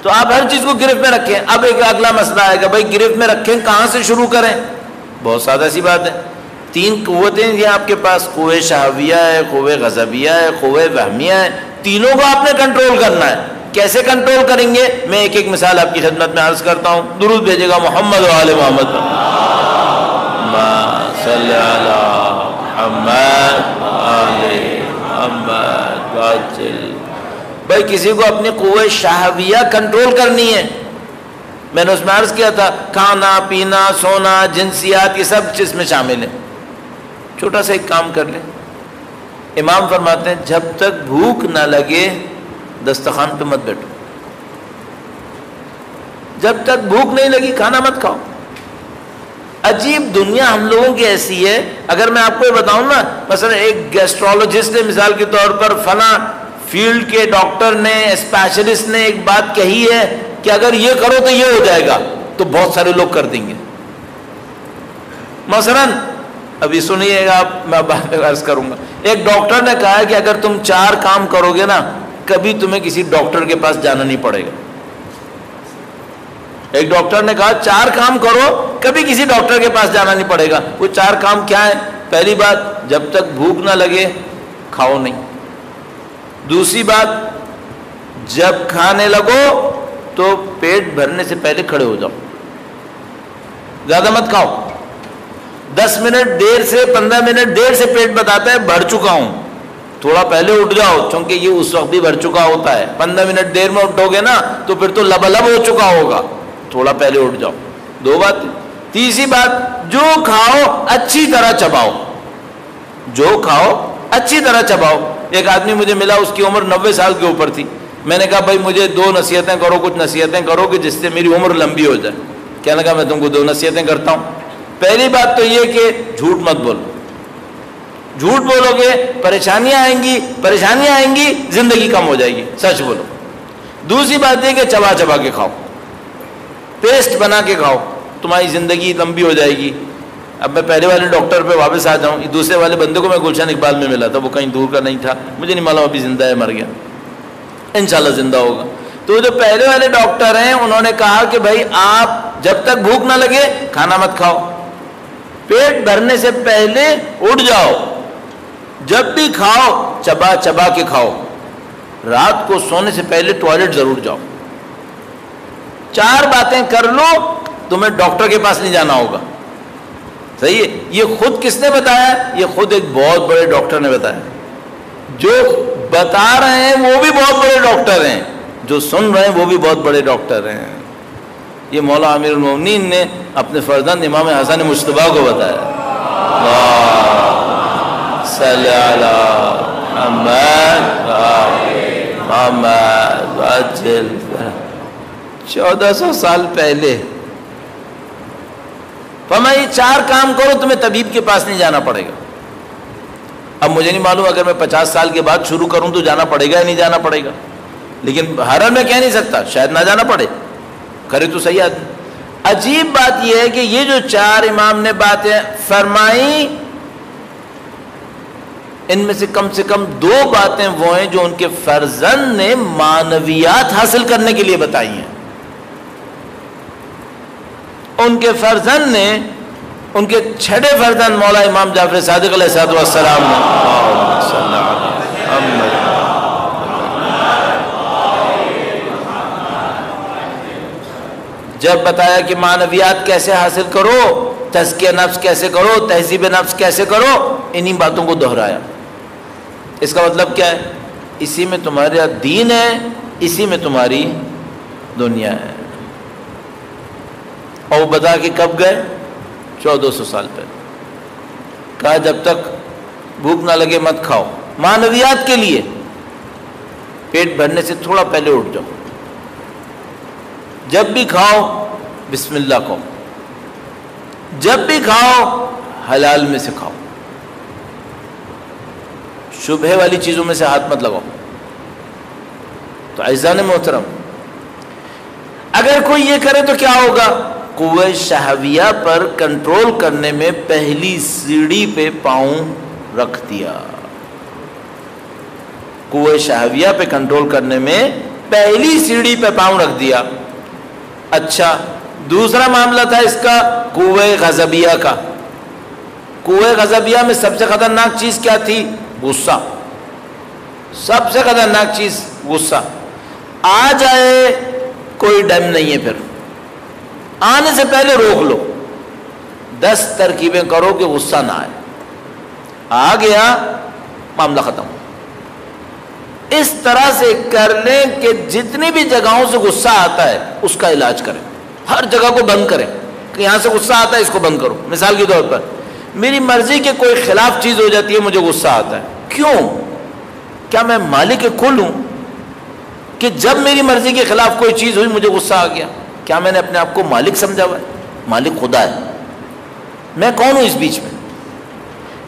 تو آپ ہر چیز کو گرفت میں رکھیں۔ اب ایک اگلا مسئلہ آئے گا بھائی گرفت میں رکھیں کہاں سے شروع کریں؟ بہت سادہ سی بات ہے، 3 قوتیں ہیں آپ کے پاس، قوہ شہویہ ہے، قوہ غضبیہ ہے، قوہ وہمیہ ہے، تینوں کو آپ نے کنٹرول کرنا ہے۔ کیسے کنٹرول کریں گے؟ میں ایک ایک مثال آپ کی خدمت میں عرض کرتا ہوں۔ درود بھیجے گا محمد و آل محمد، صلی علی محمد آل محمد۔ بھائی کسی کو اپنی قوہ شہویہ کنٹرول کرنی ہے میں نے اس میں عرض کیا تھا کھانا پینا سونا جنسیات یہ سب چیز میں شامل ہے. چھوٹا سا ایک کام کر لیں. امام فرماتے ہیں جب تک بھوک نہ لگے دسترخوان پہ مت بیٹھو. جب تک بھوک نہیں لگی کھانا مت کھاؤ. عجیب دنیا ہم لوگوں کی ایسی ہے. اگر میں آپ کو یہ بتاؤں نا, مثلا ایک گیسٹرولوجسٹ نے مثال کے طور پر فلاں فیلڈ کے ڈاکٹر نے اسپیشلسٹ نے ایک بات کہی ہے کہ اگر یہ کرو تو یہ ہو جائے گا, تو بہت سارے لوگ کر دیں گے. مثلا ابھی سنیے گا آپ, میں بعد میں عرض کروں گا. ایک ڈاکٹر نے کہا کہ اگر تم 4 کام کرو گے نا کبھی تمہیں کسی ڈاکٹر کے پاس جانا نہیں پڑے گا. ایک ڈاکٹر نے کہا 4 کام کرو کبھی کسی ڈاکٹر کے پاس جانا نہیں پڑے گا. وہ 4 کام کیا ہے؟ پہلی بات, جب تک بھوک نہ لگے کھاؤ نہیں. دوسری بات, جب کھانے لگو تو پیٹ بھرنے سے پہلے کھڑے ہو جاؤ, زیادہ مت کھاؤ. 10 منٹ دیر سے 15 منٹ دیر سے پیٹ بتاتا ہے بھر چکا ہوں, تھوڑا پہلے اٹھ جاؤ چونکہ یہ اس وقت بھی بھر چکا ہوتا ہے. 15 منٹ دیر میں اٹھو گے نا تو پھر تو لبالب ہو چکا ہوگا, تھوڑا پہلے اٹھ جاؤ. 2 باتیں. تیسری بات, جو کھاؤ اچھی طرح چباؤ. جو کھاؤ اچھی طرح چباؤ. ایک آدمی مجھے ملا, اس کی عمر 90 سال کے اوپر تھی. میں نے کہا بھائی مجھے 2 نصیحتیں کرو, کچھ نصیحتیں کرو کہ جس سے میری عمر لمبی ہو جائے. کہنے لگا میں تم کو 2 نصیحتیں کرتا ہوں. پہلی بات تو یہ کہ جھوٹ مت بولو. جھوٹ بولو گے پریشانیاں آئیں گی, زندگی کم ہو جائے گی. سچ بولو. دوسری بات یہ کہ چبا چبا کے کھاؤ, پیسٹ بنا کے کھاؤ, تمہاری زندگی لمبی ہو جائے گی. اب میں پہلے والے ڈاکٹر پہ واپس آ جاؤں. دوسرے والے بندے کو میں گلشن اقبال میں ملا تھا, وہ کہیں دور کا نہیں تھا, مجھے نہیں معلوم ابھی زندہ ہے مر گیا, انشاءاللہ زندہ ہوگا. تو جو پہلے والے ڈاکٹر ہیں انہوں نے کہا کہ بھائی آپ جب تک بھوک نہ لگے کھانا مت کھاؤ, پیٹ بھرنے سے پہلے اٹھ جاؤ, جب بھی کھاؤ چبا چبا کے کھاؤ, رات کو سونے سے پہلے ٹوائلٹ ضرور جاؤ. 4 باتیں کر لو تمہیں ڈاکٹر کے پاس نہیں جانا ہوگا. صحیح ہے. یہ خود کس نے بتایا؟ یہ خود ایک بہت بڑے ڈاکٹر نے بتایا. جو بتا رہے ہیں وہ بھی بہت بڑے ڈاکٹر ہیں, جو سن رہے ہیں وہ بھی بہت بڑے ڈاکٹر ہیں. یہ مولا امیر المومنین نے اپنے فرزند امام حسن مجتبیٰ کو بتایا. صلی علی محمد 1400 سال پہلے. فرمایا یہ 4 کام کرو تمہیں طبیب کے پاس نہیں جانا پڑے گا. اب مجھے نہیں معلوم اگر میں 50 سال کے بعد شروع کروں تو جانا پڑے گا یا نہیں جانا پڑے گا, لیکن ہر حال میں کہہ نہیں سکتا, شاید نہ جانا پڑے, کرے تو صحیح آدمی. عجیب بات یہ ہے کہ یہ جو 4 امام نے باتیں فرمائی, ان میں سے کم 2 باتیں وہ ہیں جو ان کے فرزند نے معنویات حاصل کرنے کے لیے بتائی ہیں. ان کے فرزند نے, ان کے چھٹے فرزند مولا امام جعفر صادق علیہ السلام نے جب بتایا کہ معنویات کیسے حاصل کرو, تزکیہ نفس کیسے کرو, تہذیب نفس کیسے کرو, انہی باتوں کو دہرایا. اس کا مطلب کیا ہے؟ اسی میں تمہارا دین ہے, اسی میں تمہاری دنیا ہے. اور وہ بتا کہ کب گئے؟ 1400 سال پہلے. کہا جب تک بھوک نہ لگے مت کھاؤ, معنویات کے لیے. پیٹ بھرنے سے تھوڑا پہلے اٹھ جاؤ, جب بھی کھاؤ بسم اللہ کہو, جب بھی کھاؤ حلال میں سے کھاؤ, شبہ والی چیزوں میں سے ہاتھ مت لگاؤ. تو عزیزان محترم, اگر کوئی یہ کرے تو کیا ہوگا؟ قوہ شہویہ پر کنٹرول کرنے میں پہلی سیڑھی پہ پاؤں رکھ دیا. قوہ شہویہ پہ کنٹرول کرنے میں پہلی سیڑھی پہ پاؤں رکھ دیا. اچھا, دوسرا معاملہ تھا اس کا قوہ غضبیہ کا. قوہ غضبیہ میں سب سے خطرناک چیز کیا تھی؟ غصہ. سب سے خطرناک چیز غصہ. آ جائے کوئی ڈیم نہیں ہے, پھر آنے سے پہلے روک لو. 10 ترکیبیں کرو کہ غصہ نہ آئے. آ گیا معاملہ ختم. اس طرح سے کر لیں کہ جتنی بھی جگہوں سے غصہ آتا ہے اس کا علاج کریں. ہر جگہ کو بند کریں کہ یہاں سے غصہ آتا ہے اس کو بند کرو. مثال کے طور پر میری مرضی کے کوئی خلاف چیز ہو جاتی ہے مجھے غصہ آتا ہے. کیوں؟ کیا میں مالک کل ہوں کہ جب میری مرضی کے خلاف کوئی چیز ہوئی مجھے غصہ آ گیا؟ کیا میں نے اپنے آپ کو مالک سمجھا ہوا ہے؟ مالک خدا ہے. میں کون ہوں اس بیچ میں؟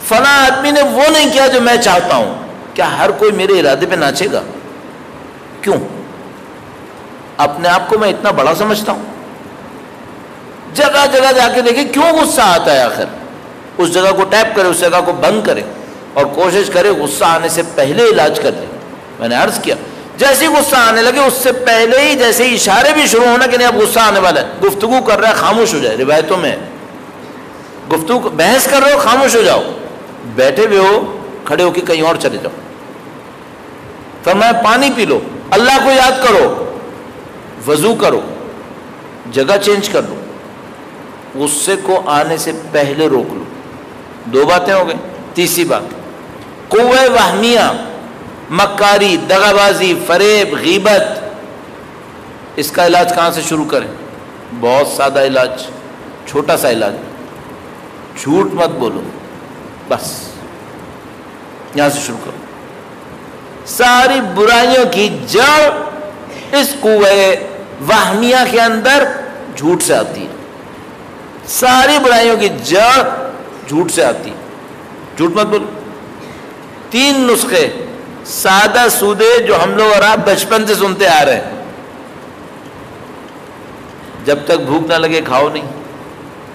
فلاں آدمی نے وہ نہیں کیا جو میں چاہتا ہوں. کیا ہر کوئی میرے ارادے پہ ناچے گا؟ کیوں؟ اپنے آپ کو میں اتنا بڑا سمجھتا ہوں؟ جگہ جگہ جا کے دیکھیں کیوں غصہ آتا ہے. آخر اس جگہ کو ٹیپ کرے, اس جگہ کو بند کرے اور کوشش کرے غصہ آنے سے پہلے علاج کر لے. میں نے عرض کیا جیسے ہی غصہ آنے لگے اس سے پہلے ہی جیسے ہی اشارے بھی شروع ہونا کہ نہیں اب غصہ آنے والا ہے, گفتگو کر رہا ہے خاموش ہو جائے. روایتوں میں گفتگو بحث کر رہے ہو خاموش ہو جاؤ, بیٹھے ہوئے ہو کھڑے ہو کے کہیں اور چلے جاؤ. فرمایا پانی پی لو, اللہ کو یاد کرو, وضو کرو, جگہ چینج کر لو, غصے کو آنے سے پہلے روک لو. 2 باتیں ہو گئی. تیسری بات قوہ وہمیہ, مکاری, دغا بازی, فریب, غیبت. اس کا علاج کہاں سے شروع کریں؟ بہت سادہ علاج, چھوٹا سا علاج. جھوٹ مت بولو, بس یہاں سے شروع کرو. ساری برائیوں کی جڑ اس قوہ وہمیہ کے اندر جھوٹ سے آتی ہے. ساری برائیوں کی جڑ جھوٹ سے آتی ہے. جھوٹ مت بولو. 3 نسخے سادہ سودے جو ہم لوگ اور آپ بچپن سے سنتے آ رہے ہیں. جب تک بھوک نہ لگے کھاؤ نہیں,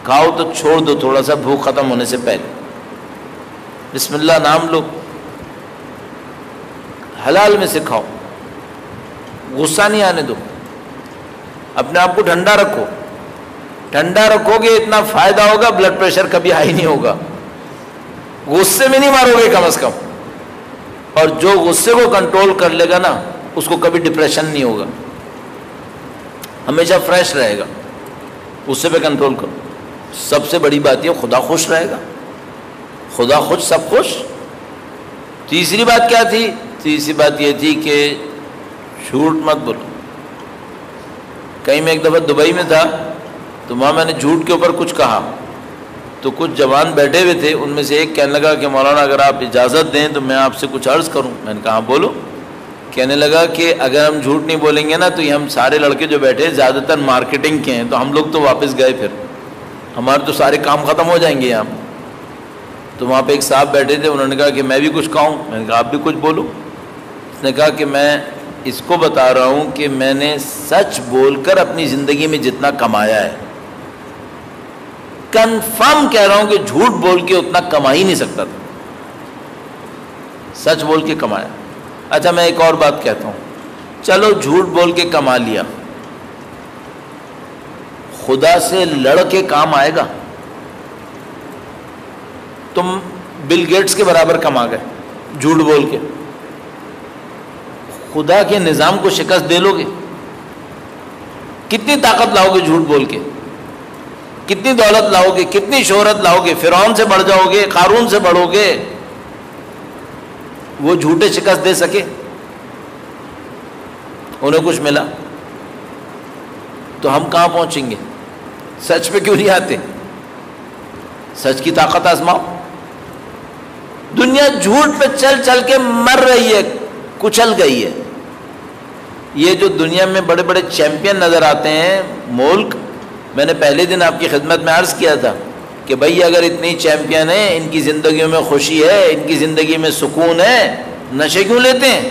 کھاؤ تو چھوڑ دو تھوڑا سا بھوک ختم ہونے سے پہلے. بسم اللہ نام لو, حلال میں سے کھاؤ, غصہ نہیں آنے دو, اپنے آپ کو ٹھنڈا رکھو. ٹھنڈا رکھو گے اتنا فائدہ ہوگا, بلڈ پریشر کبھی ہائی نہیں ہوگا. غصے میں نہیں مارو گے کم از کم. اور جو غصے کو کنٹرول کر لے گا نا اس کو کبھی ڈپریشن نہیں ہوگا, ہمیشہ فریش رہے گا. غصے پہ کنٹرول کرو. سب سے بڑی بات یہ خدا خوش رہے گا. خدا خوش سب خوش. تیسری بات کیا تھی؟ تیسری بات یہ تھی کہ جھوٹ مت بولو. کہیں میں ایک دفعہ دبئی میں تھا تو وہاں میں نے جھوٹ کے اوپر کچھ کہا تو کچھ جوان بیٹھے ہوئے تھے, ان میں سے ایک کہنے لگا کہ مولانا اگر آپ اجازت دیں تو میں آپ سے کچھ عرض کروں. میں نے کہا بولو. کہنے لگا کہ اگر ہم جھوٹ نہیں بولیں گے نا تو یہ ہم سارے لڑکے جو بیٹھے زیادہ تر مارکیٹنگ کے ہیں, تو ہم لوگ تو واپس گئے, پھر ہمارے تو سارے کام ختم ہو جائیں گے یہاں. تو وہاں پہ ایک صاحب بیٹھے تھے, انہوں نے کہا کہ میں بھی کچھ کہوں. میں نے کہا آپ بھی کچھ بولو. اس نے کہا کہ میں اس کو بتا رہا ہوں کہ میں نے سچ بول کر اپنی زندگی میں جتنا کمایا ہے, کنفرم کہہ رہا ہوں کہ جھوٹ بول کے اتنا کما ہی نہیں سکتا تھا. سچ بول کے کمایا. اچھا میں ایک اور بات کہتا ہوں, چلو جھوٹ بول کے کما لیا, خدا سے لڑ کے کام آئے گا؟ تم بل گیٹس کے برابر کما گئے جھوٹ بول کے, خدا کے نظام کو شکست دے لو گے؟ کتنی طاقت لاؤ گے جھوٹ بول کے؟ کتنی دولت لاؤ گے؟ کتنی شہرت لاؤ گے؟ فرعون سے بڑھ جاؤ گے, قارون سے بڑھو گے. وہ جھوٹے شکست دے سکے؟ انہیں کچھ ملا تو ہم کہاں پہنچیں گے؟ سچ پہ کیوں نہیں آتے؟ سچ کی طاقت آزماؤ. دنیا جھوٹ پہ چل چل کے مر رہی ہے, کچل گئی ہے. یہ جو دنیا میں بڑے بڑے چیمپئن نظر آتے ہیں ملک, میں نے پہلے دن آپ کی خدمت میں عرض کیا تھا کہ بھائی اگر اتنی چیمپئن ہیں, ان کی زندگیوں میں خوشی ہے, ان کی زندگی میں سکون ہے, نشے کیوں لیتے ہیں؟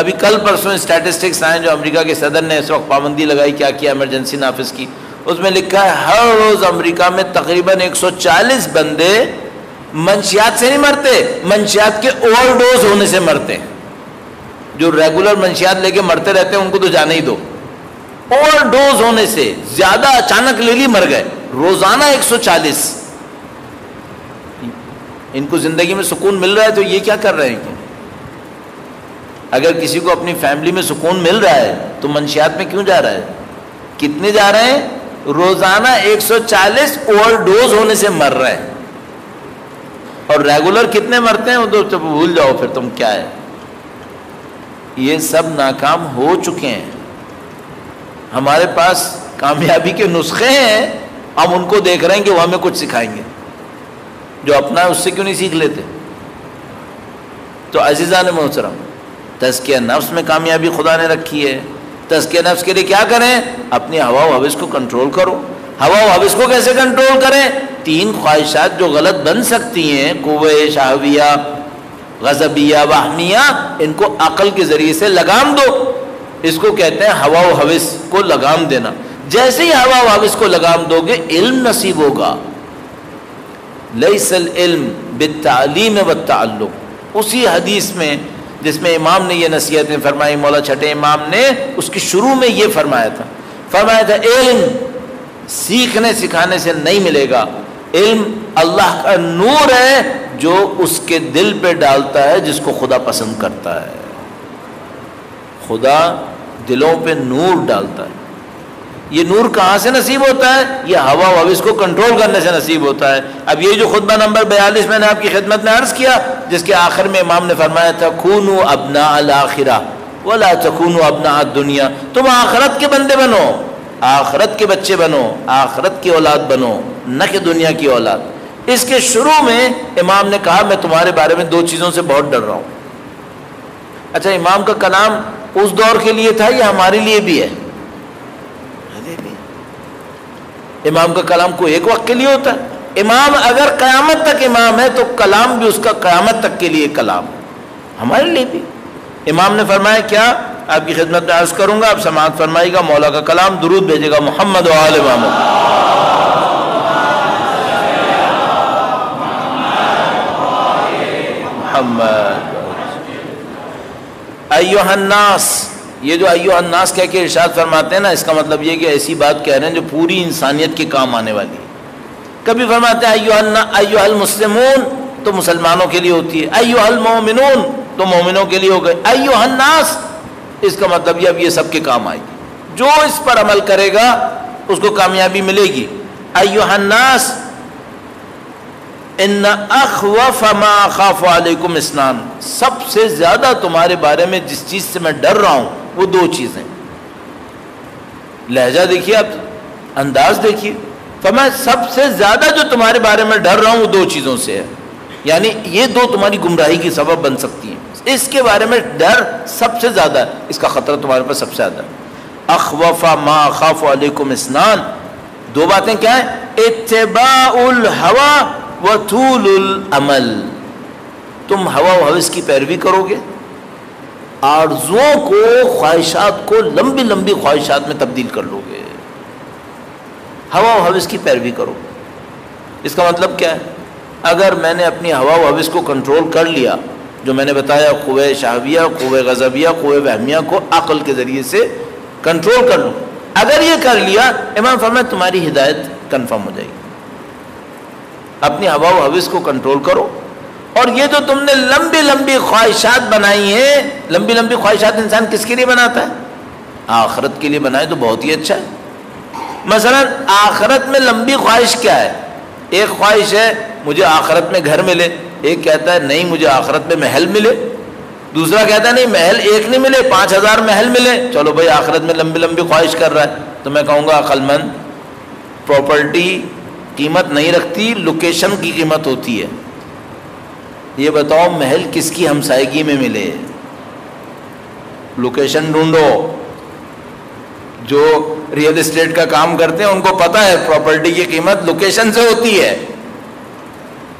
ابھی کل پرسوں اسٹیٹسٹکس آئے جو امریکہ کے صدر نے اس وقت پابندی لگائی, کیا کیا ایمرجنسی نافذ کی. اس میں لکھا ہے ہر روز امریکہ میں تقریباً 140 بندے منشیات سے نہیں مرتے, منشیات کے اوور ڈوز ہونے سے مرتے ہیں. جو ریگولر منشیات لے کے مرتے رہتے ہیں ان کو تو جانے ہی دو. اوور ڈوز ہونے سے, زیادہ اچانک لے لی مر گئے. روزانہ 140. ان کو زندگی میں سکون مل رہا ہے تو یہ کیا کر رہے ہیں؟ اگر کسی کو اپنی فیملی میں سکون مل رہا ہے تو منشیات میں کیوں جا رہا ہے؟ کتنے جا رہے ہیں؟ روزانہ 140 اوور ڈوز ہونے سے مر رہے ہیں. اور ریگولر کتنے مرتے ہیں وہ تو بھول جاؤ پھر تم کیا ہے. یہ سب ناکام ہو چکے ہیں. ہمارے پاس کامیابی کے نسخے ہیں، ہم ان کو دیکھ رہے ہیں کہ وہ ہمیں کچھ سکھائیں گے، جو اپنا ہے اس سے کیوں نہیں سیکھ لیتے؟ تو عزیزان محترم، تزکیہ نفس میں کامیابی خدا نے رکھی ہے۔ تزکیہ نفس کے لیے کیا کریں؟ اپنی ہوا و ہوس کو کنٹرول کرو۔ ہوا و ہوس کو کیسے کنٹرول کریں؟ 3 خواہشات جو غلط بن سکتی ہیں، قوہ شہویہ، غضبیہ، وہمیہ، ان کو عقل کے ذریعے سے لگام دو۔ اس کو کہتے ہیں ہوا و ہوس کو لگام دینا۔ جیسے ہی ہوا و ہوس کو لگام دو گے علم نصیب ہوگا۔ لیس العلم بالتعلیم والتعلق، اسی حدیث میں جس میں امام نے یہ نصیحتیں فرمائی، مولا چھٹے امام نے اس کی شروع میں یہ فرمایا تھا علم سیکھنے سکھانے سے نہیں ملے گا، علم اللہ کا نور ہے جو اس کے دل پہ ڈالتا ہے جس کو خدا پسند کرتا ہے۔ خدا دلوں پہ نور ڈالتا ہے۔ یہ نور کہاں سے نصیب ہوتا ہے؟ یہ ہوا و ہوس کو کنٹرول کرنے سے نصیب ہوتا ہے۔ اب یہ جو خطبہ نمبر 42 میں نے آپ کی خدمت میں عرض کیا، جس کے آخر میں امام نے فرمایا تھا کونوا ابناء الآخرہ ولا تکونوا ابناء الدنیا، تم آخرت کے بندے بنو، آخرت کے بچے بنو، آخرت کی اولاد بنو، نہ کہ دنیا کی اولاد۔ اس کے شروع میں امام نے کہا میں تمہارے بارے میں 2 چیزوں سے بہت ڈر رہا ہوں۔ اچھا، امام کا کلام اس دور کے لیے تھا یا ہمارے لیے بھی ہے؟ امام کا کلام کوئی ایک وقت کے لیے ہوتا ہے؟ امام اگر قیامت تک امام ہے تو کلام بھی اس کا قیامت تک کے لیے کلام، ہمارے لیے بھی۔ امام نے فرمایا کیا؟ آپ کی خدمت میں عرض کروں گا، آپ سماعت فرمائیے گا۔ مولا کا کلام درود بھیجے گا محمد و آل محمد۔ محمد ایھا الناس، یہ جو ایھا الناس کہہ کے ارشاد فرماتے ہیں نا، اس کا مطلب یہ کہ ایسی بات کہہ رہے ہیں جو پوری انسانیت کے کام آنے والی ہے۔ کبھی فرماتے ہیں ایھا المسلمون تو مسلمانوں کے لیے ہوتی ہے، ایھا المؤمنون تو مومنوں کے لیے ہو گئے، ایھا الناس اس کا مطلب یہ اب یہ سب کے کام آئے گی، جو اس پر عمل کرے گا اس کو کامیابی ملے گی۔ ایھا الناس ان اخوف ما اخاف علیکم اثنان، سب سے زیادہ تمہارے بارے میں جس چیز سے میں ڈر رہا ہوں وہ 2 چیزیں۔ لہجہ دیکھیے، آپ انداز دیکھیے، فرمایا سب سے زیادہ جو تمہارے بارے میں ڈر رہا ہوں وہ 2 چیزوں سے ہے، یعنی یہ 2 تمہاری گمراہی کی سبب بن سکتی ہیں۔ اس کے بارے میں ڈر سب سے زیادہ ہے، اس کا خطرہ تمہارے پاس سب سے زیادہ ہے۔ اخوف ما اخاف علیکم اثنان، 2 باتیں کیا ہیں؟ اتباع الہوی وطول الامل، تم ہوا و ہوس کی پیروی کرو گے، آرزوؤں کو، خواہشات کو لمبی لمبی خواہشات میں تبدیل کر لو گے، ہوا و ہوس کی پیروی کرو۔ اس کا مطلب کیا ہے؟ اگر میں نے اپنی ہوا و ہوس کو کنٹرول کر لیا، جو میں نے بتایا قوہ شہویہ، قوہ غضبیہ، قوہ وہمیہ کو عقل کے ذریعے سے کنٹرول کر لوں، اگر یہ کر لیا، امام فرمایا تمہاری ہدایت کنفرم ہو جائے گی۔ اپنی ہوا و ہوس کو کنٹرول کرو، اور یہ جو تم نے لمبی لمبی خواہشات بنائی ہیں، لمبی لمبی خواہشات انسان کس کے لیے بناتا ہے؟ آخرت کے لیے بنائے تو بہت ہی اچھا ہے۔ مثلا آخرت میں لمبی خواہش کیا ہے؟ ایک خواہش ہے مجھے آخرت میں گھر ملے، ایک کہتا ہے نہیں مجھے آخرت میں محل ملے، دوسرا کہتا ہے نہیں محل ایک نہیں ملے 5000 محل ملے۔ چلو بھائی آخرت میں لمبی لمبی خواہش کر رہا ہے، تو میں کہوں گا عقل مند، پراپرٹی قیمت نہیں رکھتی، لوکیشن کی قیمت ہوتی ہے۔ یہ بتاؤ محل کس کی ہمسائیگی میں ملے؟ لوکیشن ڈھونڈو۔ جو ریئل اسٹیٹ کا کام کرتے ہیں ان کو پتہ ہے پراپرٹی کی قیمت لوکیشن سے ہوتی ہے۔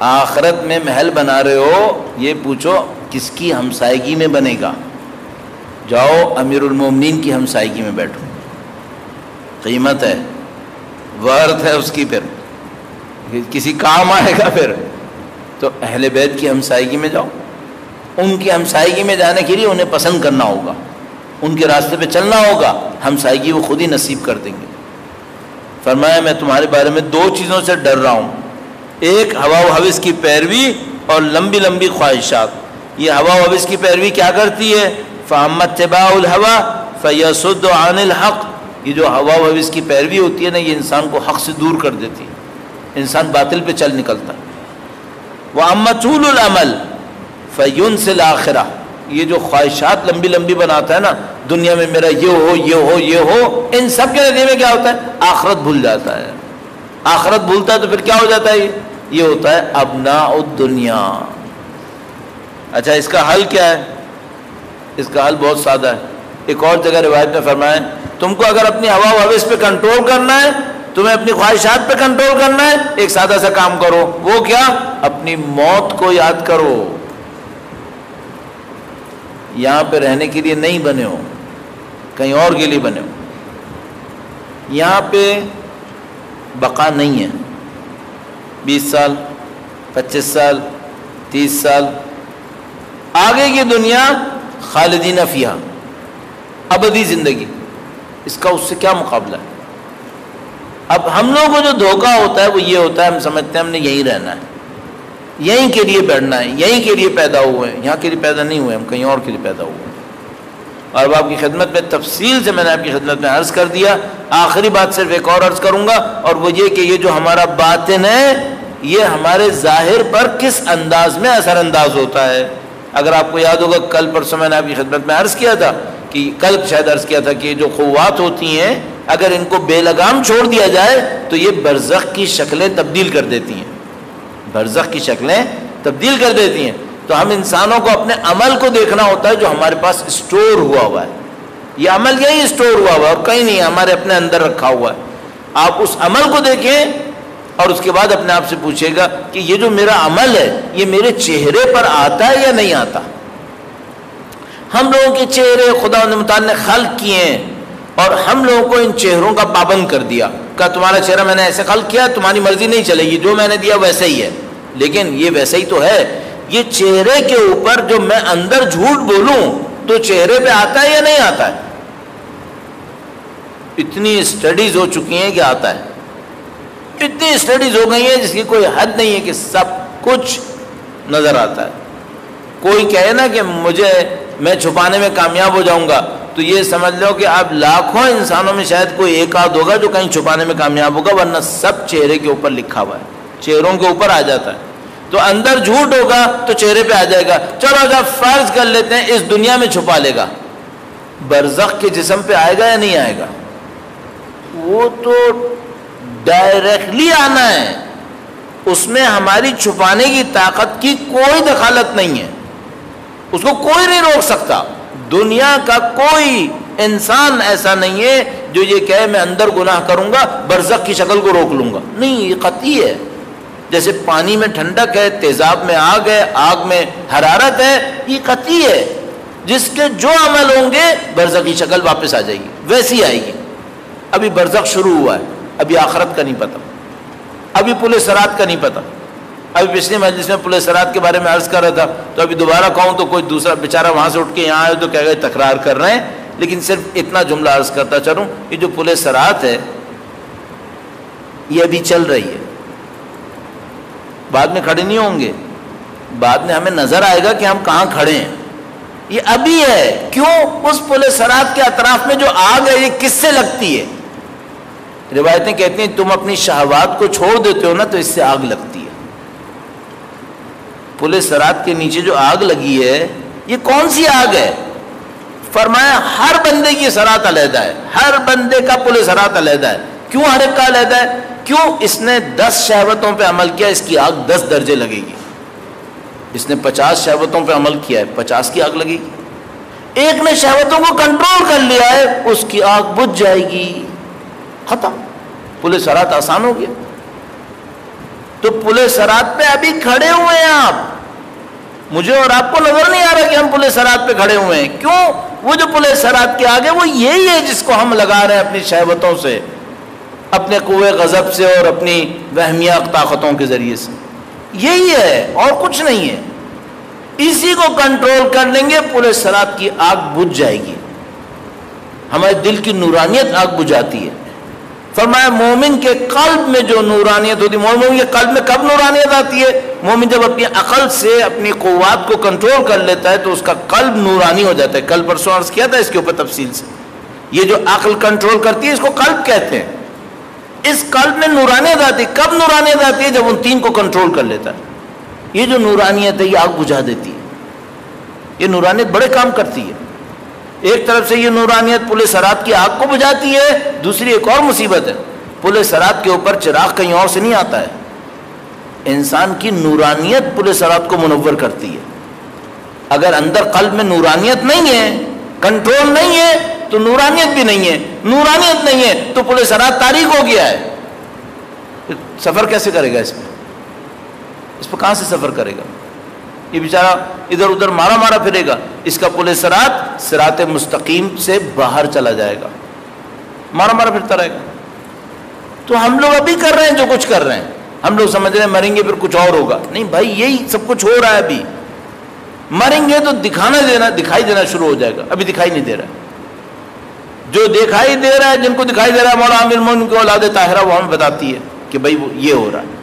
آخرت میں محل بنا رہے ہو، یہ پوچھو کس کی ہمسائیگی میں بنے گا؟ جاؤ امیر المومنین کی ہمسائیگی میں بیٹھو، قیمت ہے، ورث ہے اس کی، پھر کسی کام آئے گا۔ پھر تو اہل بیت کی ہمسائیگی میں جاؤ، ان کی ہمسائیگی میں جانے کے لیے انہیں پسند کرنا ہوگا، ان کے راستے پہ چلنا ہوگا، ہمسائیگی وہ خود ہی نصیب کر دیں گے۔ فرمایا میں تمہارے بارے میں 2 چیزوں سے ڈر رہا ہوں، ایک ہوا و ہوس کی پیروی اور لمبی لمبی خواہشات۔ یہ ہوا و ہوس کی پیروی کیا کرتی ہے؟ فَأَمَّا اتِّبَاعُ الْهَوَىٰ فَيَصُدُّ عَنِ الْحَقِّ، یہ جو ہوا و ہوس کی پیروی ہوتی ہے نا، یہ انسان کو حق سے دور کر دیتی ہے، انسان باطل پہ چل نکلتا ہے۔ وَأَمَّا طُولُ الْعَمَلِ فَيُنْسِي الْآخِرَةَ، یہ جو خواہشات لمبی لمبی بناتا ہے نا، دنیا میں میرا یہ ہو یہ ہو یہ ہو، ان سب کے نتیجے میں کیا ہوتا ہے؟ آخرت بھول جاتا ہے۔ آخرت بھولتا ہے تو پھر کیا ہو جاتا ہے؟ یہ ہوتا ہے ابناء الدنیا۔ اچھا اس کا حل کیا ہے؟ اس کا حل بہت سادہ ہے۔ ایک اور جگہ روایت میں فرمایا تم کو اگر اپنی ہوا و ہوس پہ کنٹرول کرنا ہے، تمہیں اپنی خواہشات پہ کنٹرول کرنا ہے، ایک سادہ سا کام کرو، وہ کیا؟ اپنی موت کو یاد کرو۔ یہاں پہ رہنے کے لیے نہیں بنے ہو، کہیں اور کے لیے بنے ہو۔ یہاں پہ بقا نہیں ہے، 20 سال 25 سال 30 سال، آگے کی دنیا خالدین فیہا، ابدی زندگی، اس کا اس سے کیا مقابلہ ہے؟ اب ہم لوگوں کو جو دھوکہ ہوتا ہے وہ یہ ہوتا ہے، ہم سمجھتے ہیں ہم نے یہیں رہنا ہے، یہیں کے لیے بیٹھنا ہے، یہیں کے لیے پیدا ہوئے ہیں۔ یہاں کے لیے پیدا نہیں ہوئے، ہم کہیں اور کے لیے پیدا ہوئے ہیں۔ اور اب آپ کی خدمت میں تفصیل سے میں نے آپ کی خدمت میں عرض کر دیا۔ آخری بات صرف ایک اور عرض کروں گا، اور وہ یہ کہ یہ جو ہمارا باطن ہے یہ ہمارے ظاہر پر کس انداز میں اثر انداز ہوتا ہے۔ اگر آپ کو یاد ہوگا کل پرسوں میں نے آپ کی خدمت میں عرض کیا تھا کہ کل شاید عرض کیا تھا کہ یہ جو قوات ہوتی ہیں اگر ان کو بے لگام چھوڑ دیا جائے تو یہ برزخ کی شکلیں تبدیل کر دیتی ہیں، برزخ کی شکلیں تبدیل کر دیتی ہیں۔ تو ہم انسانوں کو اپنے عمل کو دیکھنا ہوتا ہے جو ہمارے پاس اسٹور ہوا ہے۔ یہ عمل یہی اسٹور ہوا ہے اور کہیں نہیں، ہمارے اپنے اندر رکھا ہوا ہے۔ آپ اس عمل کو دیکھیں اور اس کے بعد اپنے آپ سے پوچھے گا کہ یہ جو میرا عمل ہے یہ میرے چہرے پر آتا ہے یا نہیں آتا۔ ہم لوگوں کے چہرے خدا متعال نے خلق کیے ہیں اور ہم لوگوں کو ان چہروں کا پابند کر دیا کہ تمہارا چہرہ میں نے ایسے خلق کیا، تمہاری مرضی نہیں چلے گی، جو میں نے دیا ویسا ہی ہے۔ لیکن یہ ویسا ہی تو ہے، یہ چہرے کے اوپر جو میں اندر جھوٹ بولوں تو چہرے پہ آتا ہے یا نہیں آتا ہے؟ اتنی اسٹڈیز ہو چکی ہیں کہ آتا ہے، اتنی اسٹڈیز ہو گئی ہیں جس کی کوئی حد نہیں ہے کہ سب کچھ نظر آتا ہے۔ کوئی کہے نا کہ میں چھپانے میں کامیاب ہو جاؤں گا تو یہ سمجھ لو کہ اب لاکھوں انسانوں میں شاید کوئی ایک آدھ ہوگا جو کہیں چھپانے میں کامیاب ہوگا، ورنہ سب چہرے کے اوپر لکھا ہوا ہے، چہروں کے اوپر آ جاتا ہے۔ تو اندر جھوٹ ہوگا تو چہرے پہ آ جائے گا۔ چلو جب فرض کر لیتے ہیں اس دنیا میں چھپا لے گا، برزخ کے جسم پہ آئے گا یا نہیں آئے گا؟ وہ تو ڈائریکٹلی آنا ہے، اس میں ہماری چھپانے کی طاقت کی کوئی دخالت نہیں ہے، اس کو کوئی نہیں روک سکتا۔ دنیا کا کوئی انسان ایسا نہیں ہے جو یہ کہے میں اندر گناہ کروں گا برزخ کی شکل کو روک لوں گا، نہیں، یہ قطعی ہے۔ جیسے پانی میں ٹھنڈک ہے، تیزاب میں آگ ہے، آگ میں حرارت ہے، یہ قطعی ہے۔ جس کے جو عمل ہوں گے برزخ کی شکل واپس آ جائے گی، ویسی آئے گی۔ ابھی برزخ شروع ہوا ہے، ابھی آخرت کا نہیں پتہ، ابھی پل صراط کا نہیں پتہ۔ ابھی پچھلے مجلس میں پل صراط کے بارے میں عرض کر رہا تھا، تو ابھی دوبارہ کہوں تو کوئی دوسرا بیچارہ وہاں سے اٹھ کے یہاں آئے تو کہہ گئے تکرار کر رہے ہیں، لیکن صرف اتنا جملہ عرض کرتا چلوں، یہ جو پل صراط ہے یہ ابھی چل رہی ہے، بعد میں کھڑے نہیں ہوں گے، بعد میں ہمیں نظر آئے گا کہ ہم کہاں کھڑے ہیں۔ یہ ابھی ہے، کیوں؟ اس پل صراط کے اطراف میں جو آگ ہے یہ کس سے لگتی ہے؟ روایتیں کہتی ہیں تم اپنی شہوات کو چھوڑ دیتے ہو نا تو اس سے آگ لگتی ہے۔ پل صراط کے نیچے جو آگ لگی ہے یہ کون سی آگ ہے؟ فرمایا ہر بندے کی صراط علیحدہ ہے، ہر بندے کا پل صراط علیحدہ ہے۔ کیوں ہر ایک کا علیحدہ ہے؟ کیوں؟ اس نے 10 شہوتوں پہ عمل کیا، اس کی آگ 10 درجے لگے گی۔ اس نے 50 شہوتوں پہ عمل کیا ہے، 50 کی آگ لگے گی۔ ایک نے شہوتوں کو کنٹرول کر لیا ہے، اس کی آگ بجھ جائے گی، ختم۔ پل صراط آسان ہو گیا۔ تو پل صراط پہ ابھی کھڑے ہوئے ہیں آپ، مجھے اور آپ کو نظر نہیں آ رہا کہ ہم پل صراط پہ کھڑے ہوئے ہیں۔ کیوں؟ وہ جو پل صراط کے آگے وہ یہی ہے جس کو ہم لگا رہے ہیں اپنی شہوتوں سے، اپنے قوے غضب سے اور اپنی وہمیہ طاقتوں کے ذریعے سے، یہی ہے اور کچھ نہیں ہے۔ اسی کو کنٹرول کر لیں گے پل صراط کی آگ بجھ جائے گی۔ ہمارے دل کی نورانیت آگ بجھاتی ہے۔ فرمایا مومن کے قلب میں جو نورانیت ہوتی ہے، مومن کے قلب میں کب نورانیت آتی ہے؟ مومن جب اپنی عقل سے اپنی قوات کو کنٹرول کر لیتا ہے تو اس کا قلب نورانی ہو جاتا ہے۔ کل پرسوں عرض کیا تھا اس کے اوپر تفصیل سے، یہ جو عقل کنٹرول کرتی ہے اس کو قلب کہتے ہیں۔ اس قلب میں نورانیت آتی ہے، کب نورانیت آتی ہے؟ جب ان 3 کو کنٹرول کر لیتا ہے۔ یہ جو نورانیت ہے یہ آگ بجھا دیتی ہے۔ یہ نورانیت بڑے کام کرتی ہے. ایک طرف سے یہ نورانیت پل صراط کی آگ کو بجھاتی ہے، دوسری ایک اور مصیبت ہے، پل صراط کے اوپر چراغ کہیں اور سے نہیں آتا ہے، انسان کی نورانیت پل صراط کو منور کرتی ہے. اگر اندر قلب میں نورانیت نہیں ہے، کنٹرول نہیں ہے، تو نورانیت بھی نہیں ہے. نورانیت نہیں ہے تو پل صراط تاریک ہو گیا ہے. سفر کیسے کرے گا اس پہ کہاں سے سفر کرے گا؟ یہ بیچارہ ادھر ادھر مارا مارا پھرے گا. اس کا پل صراط صراط مستقیم سے باہر چلا جائے گا، مارا مارا پھرتا رہے گا. تو ہم لوگ ابھی کر رہے ہیں جو کچھ کر رہے ہیں. ہم لوگ سمجھ رہے ہیں مریں گے پھر کچھ اور ہوگا. نہیں بھائی، یہی سب کچھ ہو رہا ہے. ابھی مریں گے تو دکھائی دینا شروع ہو جائے گا. ابھی دکھائی نہیں دے رہا ہے. جو دکھائی دے رہا ہے، جن کو دکھائی دے رہا ہے، مولا عامر المومنین کی اولاد طاہرہ وہ ہمیں بتاتی ہے کہ بھائی وہ یہ ہو رہا ہے.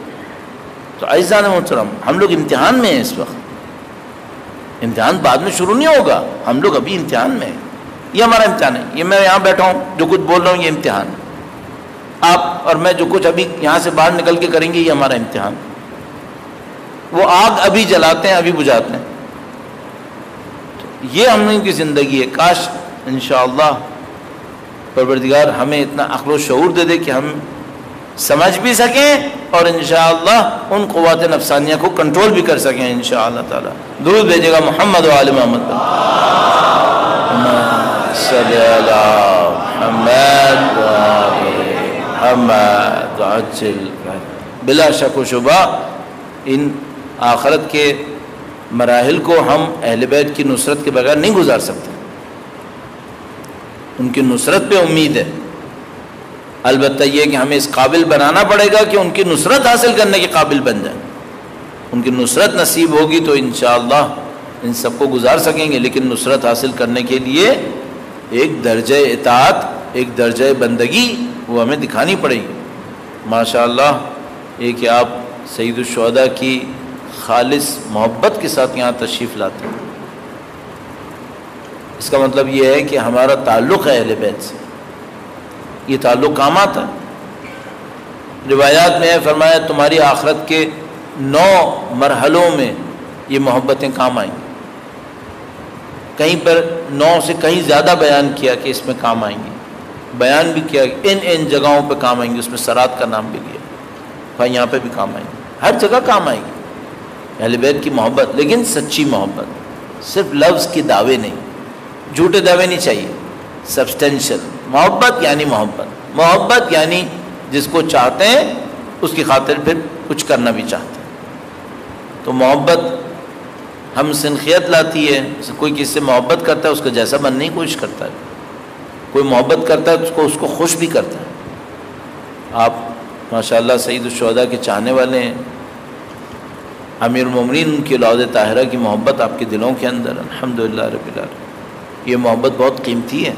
تو عزیزان محترم، ہم لوگ امتحان میں ہیں اس وقت. امتحان بعد میں شروع نہیں ہوگا، ہم لوگ ابھی امتحان میں ہیں. یہ ہمارا امتحان ہے. یہ میں یہاں بیٹھا ہوں جو کچھ بول رہا ہوں، یہ امتحان ہے. آپ اور میں جو کچھ ابھی یہاں سے باہر نکل کے کریں گے، یہ ہمارا امتحان. وہ آگ ابھی جلاتے ہیں، ابھی بجھاتے ہیں. یہ ہم کی زندگی ہے. کاش انشاءاللہ پروردگار ہمیں اتنا عقل و شعور دے دے کہ ہم سمجھ بھی سکیں اور انشاءاللہ ان قوات نفسانیہ کو کنٹرول بھی کر سکیں انشاءاللہ تعالی. درود بھیجے گا محمد و آل محمد. صلی اللہ محمد و آل محمد عجل. بلا شک و شبہ ان آخرت کے مراحل کو ہم اہل بیت کی نصرت کے بغیر نہیں گزار سکتے. ان کی نصرت پہ امید ہے. البتہ یہ کہ ہمیں اس قابل بنانا پڑے گا کہ ان کی نصرت حاصل کرنے کے قابل بن جائیں. ان کی نصرت نصیب ہوگی تو انشاءاللہ ان سب کو گزار سکیں گے. لیکن نصرت حاصل کرنے کے لیے ایک درجہ اطاعت، ایک درجہ بندگی وہ ہمیں دکھانی پڑے گی. ماشاءاللہ یہ کہ آپ سید الشہداء کی خالص محبت کے ساتھ یہاں تشریف لاتے ہیں، اس کا مطلب یہ ہے کہ ہمارا تعلق ہے اہل بیت سے. یہ تعلق کام آتا ہے. روایات میں فرمایا تمہاری آخرت کے 9 مرحلوں میں یہ محبتیں کام آئیں گی. کہیں پر 9 سے کہیں زیادہ بیان کیا کہ اس میں کام آئیں گی. بیان بھی کیا ان جگہوں پہ کام آئیں گی. اس میں صراط کا نام بھی لیا. بھائی یہاں پہ بھی کام آئیں گی، ہر جگہ کام آئیں گی اہل بیت کی محبت. لیکن سچی محبت، صرف لفظ کے دعوے نہیں، جھوٹے دعوے نہیں چاہیے. سبسٹینشل محبت یعنی محبت یعنی جس کو چاہتے ہیں اس کی خاطر پھر کچھ کرنا بھی چاہتے ہیں. تو محبت ہم سنخیت لاتی ہے. کوئی کس سے محبت کرتا ہے اس کا جیسا بننے کی کوشش کرتا ہے. کوئی محبت کرتا ہے اس کو خوش بھی کرتا ہے. آپ ماشاءاللہ سید الشہداء کے چاہنے والے ہیں. امیر المومنین ان کی اولاد طاہرہ کی محبت آپ کے دلوں کے اندر. الحمدللہ رب العالمین. یہ محبت بہت قیمتی ہے.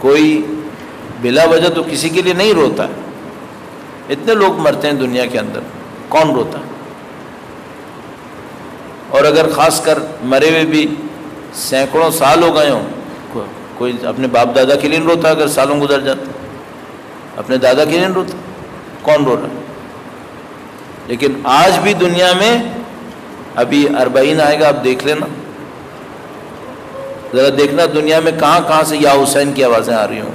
کوئی بلا وجہ تو کسی کے لیے نہیں روتا ہے. اتنے لوگ مرتے ہیں دنیا کے اندر، کون روتا ہے؟ اور اگر خاص کر مرے ہوئے بھی سینکڑوں سال ہو گئے ہوں، کوئی اپنے باپ دادا کے لیے نہیں روتا. اگر سالوں گزر جاتے اپنے دادا کے لیے نہیں روتا. کون رو رہا ہے؟ لیکن آج بھی دنیا میں ابھی 40 آئے گا، آپ دیکھ لینا، ذرا دیکھنا دنیا میں کہاں سے یا حسین کی آوازیں آ رہی ہوں.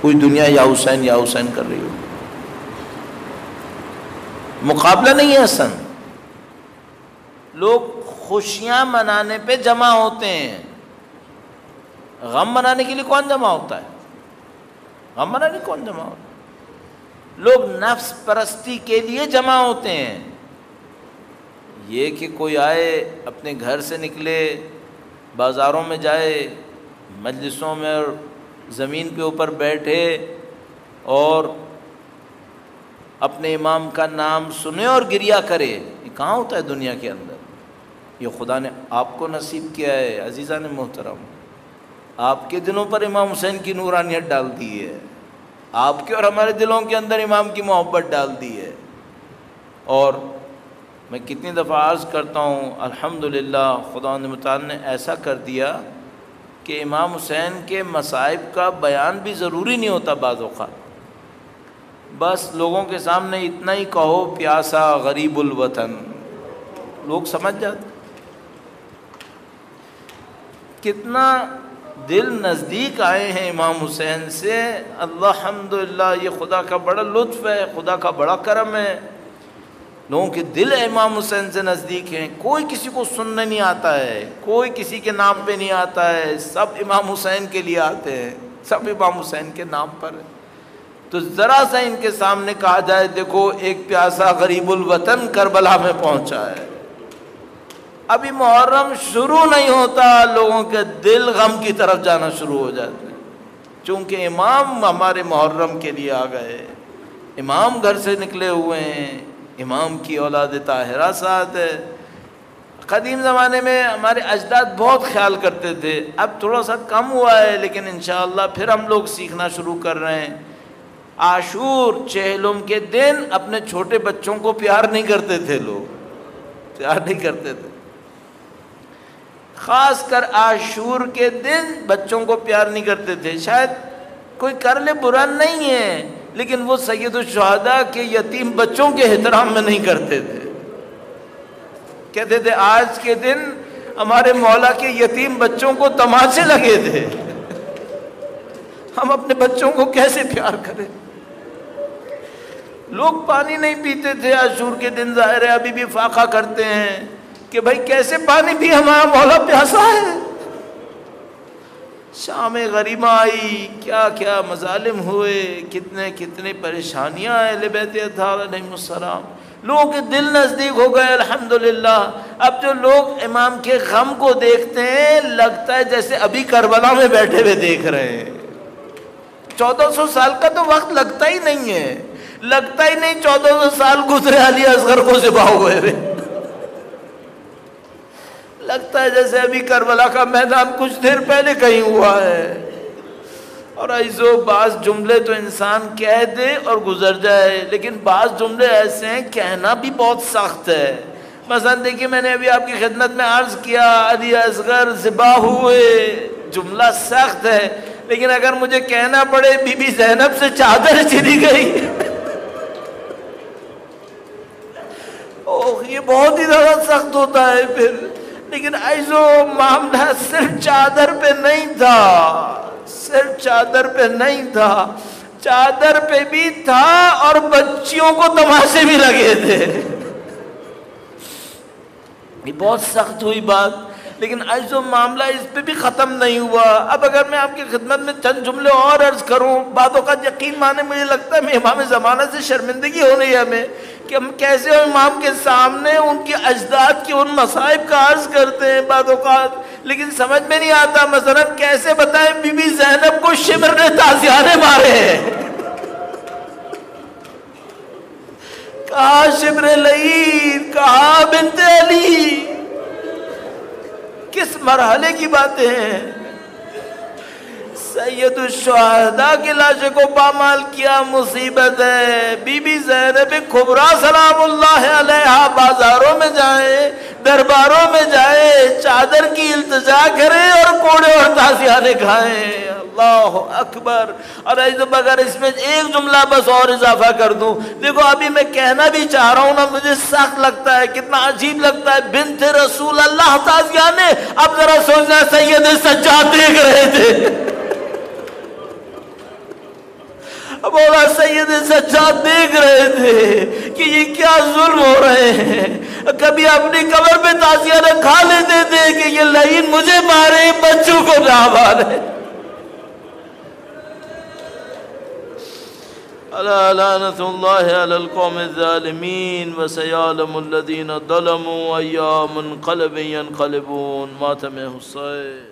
کوئی دنیا یا حسین کر رہی ہو. مقابلہ نہیں ہے اصلا. لوگ خوشیاں منانے پہ جمع ہوتے ہیں. غم منانے کے لیے کون جمع ہوتا ہے؟ غم منانے کون جمع ہوتا ہے؟ لوگ نفس پرستی کے لیے جمع ہوتے ہیں. یہ کہ کوئی آئے اپنے گھر سے نکلے، بازاروں میں جائے، مجلسوں میں اور زمین کے اوپر بیٹھے اور اپنے امام کا نام سنے اور گریہ کرے، یہ کہاں ہوتا ہے دنیا کے اندر؟ یہ خدا نے آپ کو نصیب کیا ہے. عزیزان محترم، آپ کے دلوں پر امام حسین کی نورانیت ڈال دی ہے. آپ کے اور ہمارے دلوں کے اندر امام کی محبت ڈال دی ہے. اور میں کتنی دفعہ عرض کرتا ہوں، الحمدللہ خدا متعال نے ایسا کر دیا کہ امام حسین کے مصائب کا بیان بھی ضروری نہیں ہوتا. بعض اوقات بس لوگوں کے سامنے اتنا ہی کہو، پیاسا غریب الوطن، لوگ سمجھ جاتے کتنا دل نزدیک آئے ہیں امام حسین سے. الحمدللہ یہ خدا کا بڑا لطف ہے, خدا کا بڑا کرم ہے, لوگوں کے دل امام حسین سے نزدیک ہیں. کوئی کسی کو سننے نہیں آتا ہے, کوئی کسی کے نام پہ نہیں آتا ہے, سب امام حسین کے لیے آتے ہیں, سب امام حسین کے نام پر ہے. تو ذرا سا ان کے سامنے کہا جائے دیکھو ایک پیاسا غریب الوطن کربلا میں پہنچا ہے, ابھی محرم شروع نہیں ہوتا لوگوں کے دل غم کی طرف جانا شروع ہو جاتے ہیں, چونکہ امام ہمارے محرم کے لیے آ گئے, امام گھر سے نکلے ہوئے ہیں, امام کی اولاد طاہرہ ساتھ ہے. قدیم زمانے میں ہمارے اجداد بہت خیال کرتے تھے, اب تھوڑا سا کم ہوا ہے, لیکن انشاءاللہ پھر ہم لوگ سیکھنا شروع کر رہے ہیں. عاشور چہلم کے دن اپنے چھوٹے بچوں کو پیار نہیں کرتے تھے, لوگ پیار نہیں کرتے تھے, خاص کر عاشور کے دن بچوں کو پیار نہیں کرتے تھے. شاید کوئی کر لے برا نہیں ہے, لیکن وہ سید الشہداء کے یتیم بچوں کے احترام میں نہیں کرتے تھے. کہتے تھے آج کے دن ہمارے مولا کے یتیم بچوں کو تماشے لگے تھے, ہم اپنے بچوں کو کیسے پیار کریں. لوگ پانی نہیں پیتے تھے عاشور کے دن, ظاہر ہے ابھی بھی فاقہ کرتے ہیں کہ بھائی کیسے پانی بھی, ہمارا مولا پیاسا ہے. شام غریبہ آئی, کیا کیا مظالم ہوئے, کتنے کتنے پریشانیاں اہل بیت اطہار علیہ السلام. لوگوں کے دل نزدیک ہو گئے الحمدللہ. اب جو لوگ امام کے غم کو دیکھتے ہیں لگتا ہے جیسے ابھی کربلا میں بیٹھے ہوئے دیکھ رہے ہیں. 1400 سال کا تو وقت لگتا ہی نہیں ہے, لگتا ہی نہیں 1400 سال گزرے علی اصغر کو ذبح ہوئے ہوئے, لگتا ہے جیسے ابھی کربلا کا میدان کچھ دیر پہلے کہیں ہوا ہے. اور ایسو بعض جملے تو انسان کہہ دے اور گزر جائے, لیکن بعض جملے ایسے ہیں کہنا بھی بہت سخت ہے. مثلا دیکھیے میں نے ابھی آپ کی خدمت میں عرض کیا علی اصغر ذبح ہوئے, جملہ سخت ہے, لیکن اگر مجھے کہنا پڑے بی بی زینب سے چادر چلی گئی, اوہ یہ بہت ہی زیادہ سخت ہوتا ہے پھر. لیکن ایسو معاملہ صرف چادر پہ نہیں تھا, صرف چادر پہ نہیں تھا, چادر پہ بھی تھا اور بچیوں کو تماشے بھی لگے تھے. یہ بہت سخت ہوئی بات, لیکن ایسو معاملہ اس پہ بھی ختم نہیں ہوا. اب اگر میں آپ کی خدمت میں چند جملے اور عرض کروں, باتوں کا یقین مانے مجھے لگتا ہے میں امام زمانہ سے شرمندگی ہو رہی ہے ہمیں کہ ہم کیسے امام کے سامنے ان کے اجداد کے ان مصائب کا عرض کرتے ہیں بعض اوقات, لیکن سمجھ میں نہیں آتا. مثلا کیسے بتائیں بی بی زینب کو شمر نے تازیانے مارے ہیں, کہا شمر لعین, کہا بنت علی, کس مرحلے کی باتیں ہیں. سید الشہداء کی لاشوں کو پامال کیا مصیبت ہے. بی بی زینب کبریٰ سلام اللہ علیہا بازاروں میں جائے, درباروں میں جائے, چادر کی التجا کرے اور کوڑے اور تازیانے کھائیں. اللہ اکبر. اور اگر اس میں ایک جملہ بس اور اضافہ کر دوں, دیکھو ابھی میں کہنا بھی چاہ رہا ہوں نا, مجھے سخت لگتا ہے, کتنا عجیب لگتا ہے, بنت رسول اللہ تازیانے. اب ذرا سوچنا سید سجاد دیکھ رہے تھے, مولا سید سجاد دیکھ رہے تھے کہ یہ کیا ظلم ہو رہے ہیں. کبھی اپنی قبر پہ تازیانہ کھا لیتے تھے کہ یہ لعین مجھے مارے, بچوں کو نہ مارے. الا لعنت اللہ علی القوم الظالمین وسیعلم الذین ظلموا ای منقلب ینقلبون. ماتم حسین.